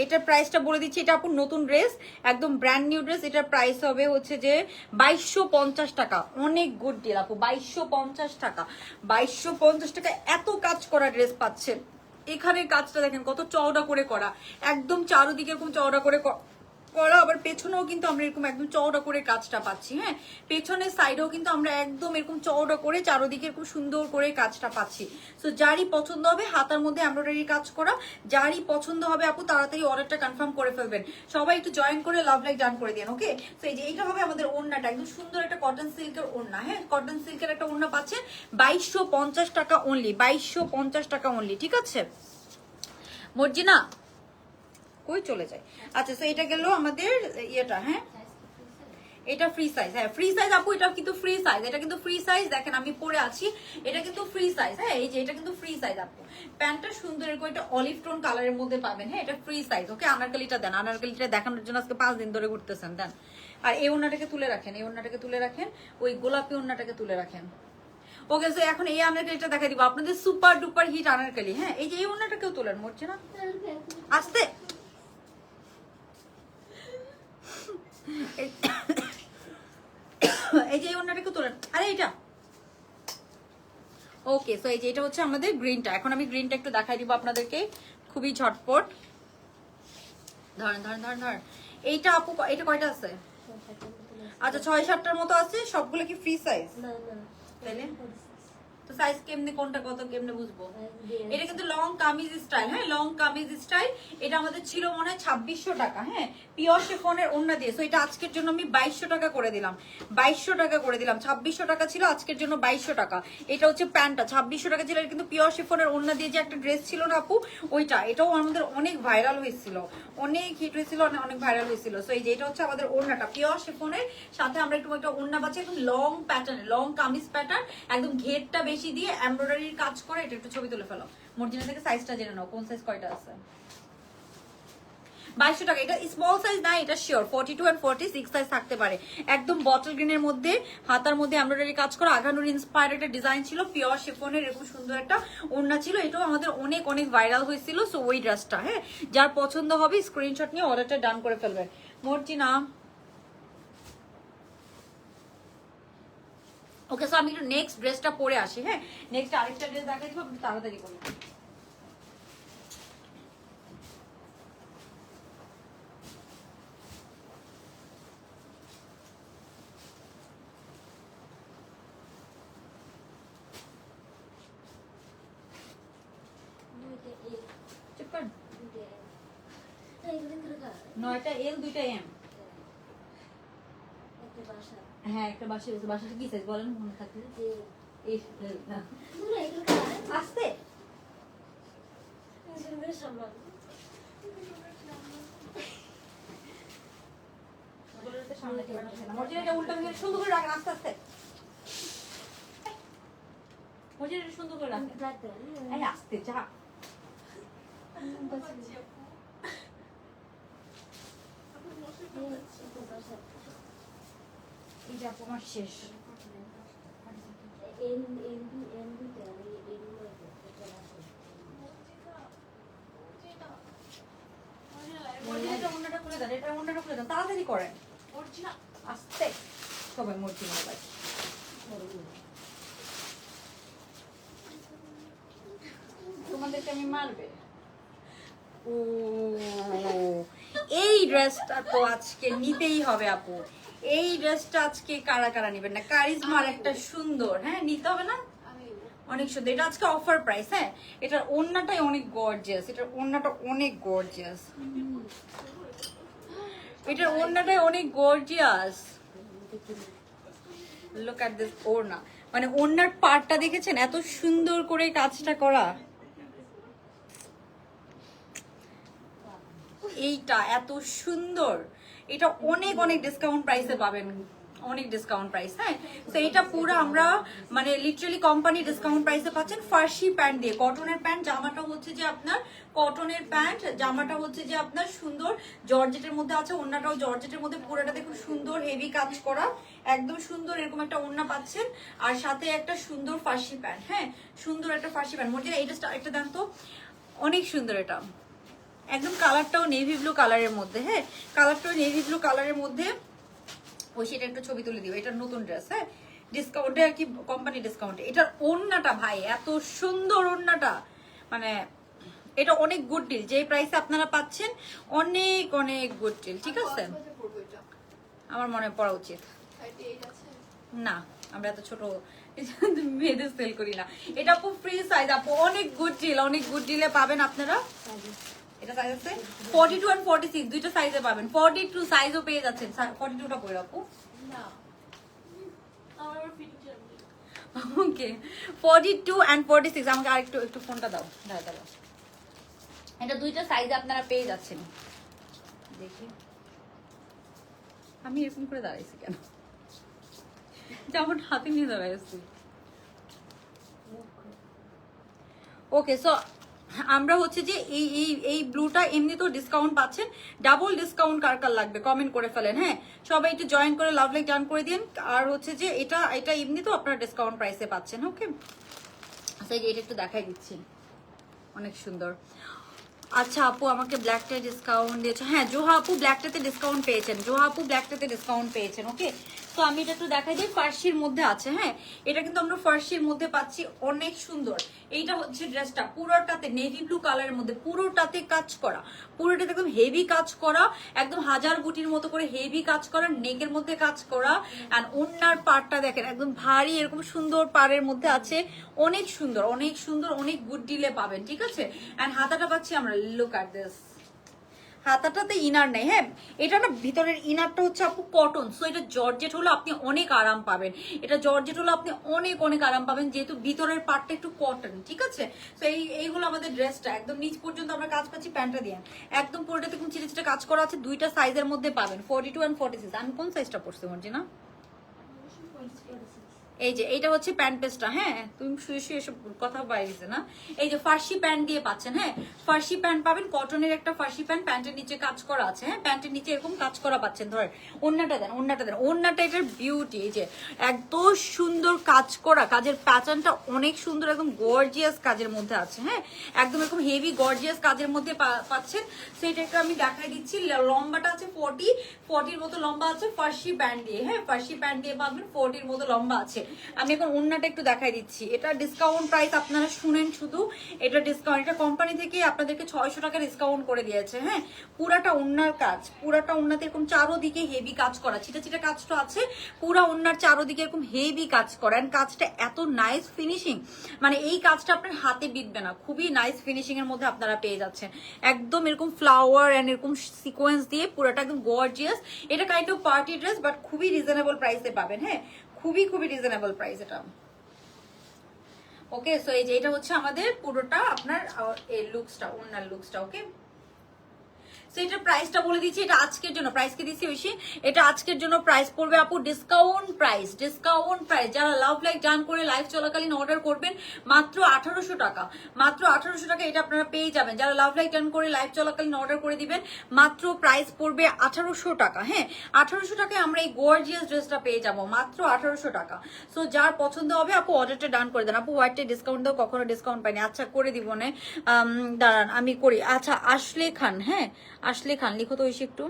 এটার প্রাইসটা বলে দিচ্ছি, এটা আপুর নতুন ড্রেস, একদম ব্র্যান্ড নিউ ড্রেস। এটার প্রাইস হবে হচ্ছে যে 2250 টাকা। অনেক গুড ডিল আপু, 2250 টাকা। 2250 টাকা এত কাজ করা ড্রেস পাচ্ছেন। এখানে কাজটা দেখেন কত চওড়া করে করা, একদম চারোদিকে এরকম চওড়া করে করা, আবার পেছনেও কিন্তু আমরা এরকম একদম চওড়া করে কাজটা পাচ্ছি। হ্যাঁ, পেছনের সাইডেও কিন্তু আমরা একদম এরকম চওড়া করে চারোদিকে এরকম সুন্দর করে কাজটা পাচ্ছি। সো যারই পছন্দ হবে, হাতার মধ্যে এমব্রয়ডারি কাজ করা, যারই পছন্দ হবে আপু তাড়াতাড়ি অর্ডারটা কনফার্ম করে ফেলবেন। সবাই একটু জয়েন করে লাভ লাইক ডান করে দেন। ওকে, তো এই যে এইটা হবে আমাদের ওড়নাটা, একদম সুন্দর একটা কটন সিল্কের ওড়না। হ্যাঁ, কটন সিল্কের একটা ওড়না পাচ্ছেন 2250 টাকা অনলি, 2250 টাকা অনলি। ঠিক আছে মর্জিনা, কই চলে যায়? আচ্ছা, তো এটা গেল আমাদের ইয়েটা। হ্যাঁ, এটা ফ্রি সাইজ। হ্যাঁ, ফ্রি সাইজ আপু, এটা কিন্তু ফ্রি সাইজ, এটা কিন্তু ফ্রি সাইজ। দেখেন আমি পরে আছি, এটা কিন্তু ফ্রি সাইজ। হ্যাঁ, এই যে এটা কিন্তু ফ্রি সাইজ আপু। প্যান্টটা সুন্দর এরকম একটা অলিভ টোন কালারের মধ্যে পাবেন। হ্যাঁ, এটা ফ্রি সাইজ। ওকে, আনারকলিটা দেন, আনারকলিটা দেখানোর জন্য আজকে 5 দিন ধরে ঘুরতেছেন। দেন, আর এই ওড়নাটাকে তুলে রাখেন, এই ওড়নাটাকে তুলে রাখেন, ওই গোলাপি ওড়নাটাকে তুলে রাখেন। ওকে, সো এখন এই আনারকলিটা দেখা দিব আপনাদের, সুপার ডুপার হিট আনারকলি। হ্যাঁ, এই যে এই ওড়নাটাকেও তোলেন, মরছে না আসতে। এই যে এই ওড়নাটাকে তোলেন, আরে এটা। ওকে, সো এই যে এটা হচ্ছে আমাদের গ্রিনটা। এখন আমি গ্রিনটা একটু দেখাই দিব আপনাদেরকে খুবই ঝটপট। ধরেন ধরেন ধরেন ধরেন, এইটা আপু এটা কয়টা আছে? আচ্ছা, 6-7টার মতো আছে। সবগুলো কি ফ্রি সাইজ? তাহলে তো সাইজ কেমনে, কোনটা কত কেমনে বুঝবো? এটা কিন্তু লং কামিজ স্টাইল। হ্যাঁ, লং কামিজ স্টাইল। এটা আমাদের ছিল মনে হয় 2600 টাকা। হ্যাঁ, পিওর শিফনের ওড়না দিয়ে। সো এটা আজকের জন্য আমি 2200 টাকা করে দিলাম, 2200 টাকা করে দিলাম। 2600 টাকা ছিল, আজকের জন্য 2200 টাকা। এটা হচ্ছে প্যান্টটা, 2600 টাকা ছিল। এটা কিন্তু পিওর শিফনের ওড়না দিয়ে যে একটা ড্রেস ছিল না আপু, ওইটা। এটাও আমাদের অনেক ভাইরাল হয়েছিল, অনেক হিট হয়েছিল, অনেক ভাইরাল হয়েছিল। সো এই যে এটা হচ্ছে আমাদের ওড়নাটা, পিওর শিফনের সাথে আমরা একটু একটা ওড়না পাচ্ছি, একদম long pattern, long kameez pattern, একদম ঘেরটা বেশি দিয়ে এমব্রয়ডারির কাজ করে। এটা একটু ছবি তুলে ফেলো। মর্জিনা থেকে সাইজটা জেনে নাও, কোন সাইজ কয়টা আছে? 2200 টাকা। এটা স্মল সাইজ না, এটা শিওর 42 and 46 সাইজ থাকতে পারে। একদম বটল গ্রিনের মধ্যে, হাতার মধ্যে এমব্রয়ডারি কাজ করা, আগানুর ইন্সপায়ার্ড একটা ডিজাইন ছিল, পিওর শিফনের এরকম সুন্দর একটা ওড়না ছিল। এটাও আমাদের অনেক অনেক ভাইরাল হয়েছিল। সো ওই ড্রেসটা, হ্যাঁ, যার পছন্দ হবে স্ক্রিনশট নিয়ে অর্ডারটা ডান করে ফেলবেন। মর্জিনা, ওকে, সো আমি একটু নেক্সট ড্রেসটা পরে আসি। হ্যাঁ, নেক্সট আরেকটা ড্রেস দেখাই দিব, আপনি তাড়াতাড়ি করুন। চুপ কর। 9টা এল, 2টা এম। হ্যাঁ, একটা বাসা, বাসাটা কি সাইজ বলেন মনে থাকলে? আসতে উল্টা সুন্দর করে রাখেন, আস্তে আস্তে সুন্দর করে রাখেন। আসতে যা, এই যা তোমার শেষ। তাড়াতাড়ি করেন, আসতে সবাই। মর্জিনা ভাই, তোমাদেরকে আমি মারবে। ও, এই ড্রেসটা তো আজকে নিতেই হবে আপু। এই ড্রেসটা আজকে কারা কারা নিবেন না? কারিজমার একটা সুন্দর, হ্যাঁ, নিতে হবে না? অনেক সুন্দর। এটা আজকে অফার প্রাইস। হ্যাঁ, এটার ওড়নাটাই অনেক গর্জিয়াস, এটার ওড়নাটা অনেক গর্জিয়াস, এটার ওড়নাটাই অনেক গর্জিয়াস। লুক এট দিস ওড়না, মানে ওড়নার পার্টটা দেখেছেন এত সুন্দর করে কাজটা করা। এইটা এত সুন্দর, এটা অনেক অনেক ডিসকাউন্ট প্রাইসে পাবেন, অনেক ডিসকাউন্ট প্রাইস। হ্যাঁ, তো এটা পুরো আমরা মানে লিটারালি কোম্পানি ডিসকাউন্ট প্রাইসে পাচ্ছেন। ফার্সি প্যান্ট দিয়ে, কটনের প্যান্ট, জামাটা হচ্ছে যে আপনার কটনের প্যান্ট, জামাটা হচ্ছে যে আপনার সুন্দর জর্জেটের মধ্যে আছে, ওড়নাটাও জর্জেটের মধ্যে, পুরোটা দেখুন সুন্দর হেভি কাজ করা, একদম সুন্দর এরকম একটা ওড়না পাচ্ছেন, আর সাথে একটা সুন্দর ফার্সি প্যান্ট। হ্যাঁ, সুন্দর একটা ফার্সি প্যান্ট। মর্জিনা এইটা একটা দেন তো, অনেক সুন্দর। এটা একদম কালারটাও নেভি ব্লু কালারের মধ্যে। হ্যাঁ, কালারটাও নেভি ব্লু কালারের মধ্যে। ওই সেটা একটু ছবি তুলে দিও। এটা নতুন ড্রেস। হ্যাঁ, ডিসকাউন্টে আর কি, কোম্পানি ডিসকাউন্টে। এটার ওড়নাটা ভাই এত সুন্দর, ওড়নাটা মানে এটা অনেক গুড ডিল, যে প্রাইসে আপনারা পাচ্ছেন অনেক অনেক গুড ডিল, ঠিক আছে? আমার মনে পড়া উচিত না, আমরা এত ছোট মেয়েদের সেল করি না। এটা আপু ফ্রি সাইজ আপু, অনেক গুড ডিল, অনেক গুড ডিলে পাবেন আপনারা। এটা সাইজ আছে 42 and 46 দুইটা সাইজে পাবেন। 42 সাইজও পেয়ে যাচ্ছেন। 42টা কই আপু? না আমার ফিটিং ওকে 42 and 46। আমাকে আরেকটু একটু ফোনটা দাও, দাও। এটা দুইটা সাইজ আপনারা পেয়ে যাচ্ছেন। দেখি আমি এরকম করে দাঁড়াইছি কেন? যেমন হাতে নিয়ে দাঁড়াইছি। ওকে সো আমরা হচ্ছে যে এই ব্লুটা এমনিতেও ডিসকাউন্ট পাচ্ছেন, ডাবল ডিসকাউন্ট কার কার লাগবে কমেন্ট করে ফেলেন। হ্যাঁ সবাই একটু জয়েন করে লাভ লাইক ডান করে দিন। আর হচ্ছে যে এটা এমনিতেও আপনারা ডিসকাউন্ট প্রাইসে পাচ্ছেন। ওকে আচ্ছা এটা একটু দেখাই দিচ্ছি, অনেক সুন্দর। আচ্ছা আপু আমাকে ব্ল্যাকটায় ডিসকাউন্ট দিয়েছে। হ্যাঁ জোহা আপু ব্ল্যাকটাতে ডিসকাউন্ট পেয়েছেন, জোহা আপু ব্ল্যাকটাতে ডিসকাউন্ট পেয়েছেন। ওকে তো আমি এটা একটু দেখাই দিই, ফার্সির মধ্যে আছে। হ্যাঁ এটা কিন্তু আমরা ফার্সির মধ্যে পাচ্ছি, অনেক সুন্দর। এইটা হচ্ছে ড্রেসটা পুরোটাতে নেভি ব্লু কালারের মধ্যে, পুরোটাতে কাজ করা, পুরোটাতে একদম হেভি কাজ করা, একদম হাজার বুটির মতো করে হেভি কাজ করা, নেকের মধ্যে কাজ করা। অ্যান্ড ওন্নার পাড়টা দেখেন একদম ভারী এরকম সুন্দর পাড়ের মধ্যে আছে, অনেক সুন্দর অনেক সুন্দর, অনেক গুড ডিলে পাবেন, ঠিক আছে? অ্যান্ড হাতাটা পাচ্ছি আমরা, লুক অ্যাট দিস, হাতাটাতে ইনার নেই। হ্যাঁ এটা না ভিতরের ইনারটা হচ্ছে আপু কটন, সো এটা জর্জেট হলো আপনি অনেক আরাম পাবেন, এটা জর্জেট হলো আপনি অনেক অনেক আরাম পাবেন, যেহেতু ভিতরের পার্টটা একটু কটন, ঠিক আছে? তো এই হলো আমাদের ড্রেসটা, একদম নিচ পর্যন্ত আমরা কাজ পাচ্ছি। প্যান্টটা দিয়ে একদম পুরোটাতে এরকম চিটে চিটে কাজ করা আছে, দুইটা সাইজের মধ্যে পাবেন 42 and 46। আমি কোন সাইজটা পড়ছি মর্জিনা? এই যে এইটা হচ্ছে প্যান্ট পেস্টটা। হ্যাঁ তুমি শুয়ে শুয়ে এসব কথা বাইরেছে না। এই যে ফার্সি প্যান্ট দিয়ে পাচ্ছেন। হ্যাঁ ফার্সি প্যান্ট পাবেন, কটনের একটা ফার্সি প্যান্ট, প্যান্টের নিচে কাজ করা আছে। হ্যাঁ প্যান্টের নিচে এরকম কাজ করা পাচ্ছেন। ধরেন ওন্নাটা দেন, ওন্নাটা এটার বিউটি। এই যে এত সুন্দর কাজ করা, কাজের প্যাটার্নটা অনেক সুন্দর, একদম গর্জিয়াস কাজের মধ্যে আছে। হ্যাঁ একদম এরকম হেভি গর্জিয়াস কাজের মধ্যে পাচ্ছেন। সেটা একটা আমি দেখাই দিচ্ছি, লম্বাটা আছে 40 মতো লম্বা আছে ফার্সি প্যান্ট দিয়ে। হ্যাঁ ফার্সি প্যান্ট দিয়ে পাবেন, 40 মতো লম্বা আছে। আমি এখন ওন্নাটা একটু দেখাই দিচ্ছি, এটা ডিসকাউন্ট প্রাইস আপনারা শুনেন শুধু, এটা ডিসকাউন্ট, এটা কোম্পানি থেকে আপনাদেরকে 600 টাকা ডিসকাউন্ট করে দিয়েছে। হ্যাঁ পুরাটা ওন্নার কাজ, পুরাটা ওন্নাতে এরকম চারোদিকে হেভি কাজ করা, ছিটা ছিটা কাজটা আছে, পুরা ওন্নার চারোদিকে এরকম হেভি কাজ করা। এন্ড কাজটা এত নাইস ফিনিশিং, মানে এই কাজটা আপনার হাতে বিঁধবে না, খুবই নাইস ফিনিশিং এর মধ্যে আপনারা পেয়ে যাচ্ছেন। একদম এরকম ফ্লাওয়ার এন্ড এরকম সিকোয়েন্স দিয়ে পুরাটা একদম গর্জিয়াস। এটা kind off party dress, but খুবই রিজনেবল প্রাইসে পাবেন। হ্যাঁ খুবই খুবই রিজনেবল প্রাইস এটা। ওকে সো এই যে এটা হচ্ছে আমাদের পুরোটা আপনার এই লুকসটা, ওনার লুকসটা। ওকে সো এটার প্রাইসটা বলে দিচ্ছি, এটা আজকের জন্য প্রাইস কে দিচ্ছি ঐশী, এটা আজকের জন্য প্রাইস পড়বে আপু ডিসকাউন্ট প্রাইস, যারা লাভ লাইক ডান করে লাইভ চলাকালীন অর্ডার করবেন মাত্র 1800 টাকা, মাত্র 1800 টাকা এটা আপনারা পেয়ে যাবেন। যারা লাভ লাইক ডান করে লাইভ চলাকালীন অর্ডার করে দিবেন মাত্র প্রাইস পড়বে 1800 টাকা। হ্যাঁ 1800 টাকায় আমরা এই গর্জিয়াস ড্রেসটা পেয়ে যাবো মাত্র 1800 টাকা। সো যার পছন্দ হবে আপু অর্ডারটা ডান করে দেন। আপু হোয়াইটে ডিসকাউন্ট দাও, কখনো ডিসকাউন্ট পাইনি। আচ্ছা করে দিব না, দাঁড়ান আমি করি। আচ্ছা আসলে খান, হ্যাঁ আসলে খান লিখো তো ঐশী একটু।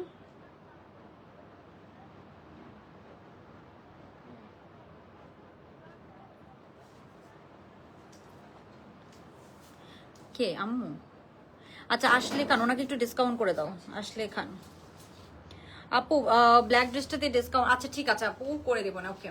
কে আম্মু? আচ্ছা আসলে খান, ওনাকে একটু ডিসকাউন্ট করে দাও। আসলে খান আপু ব্ল্যাক ড্রেসটাতে ডিসকাউন্ট, আচ্ছা ঠিক আছে আপু করে দেবো না। ওকে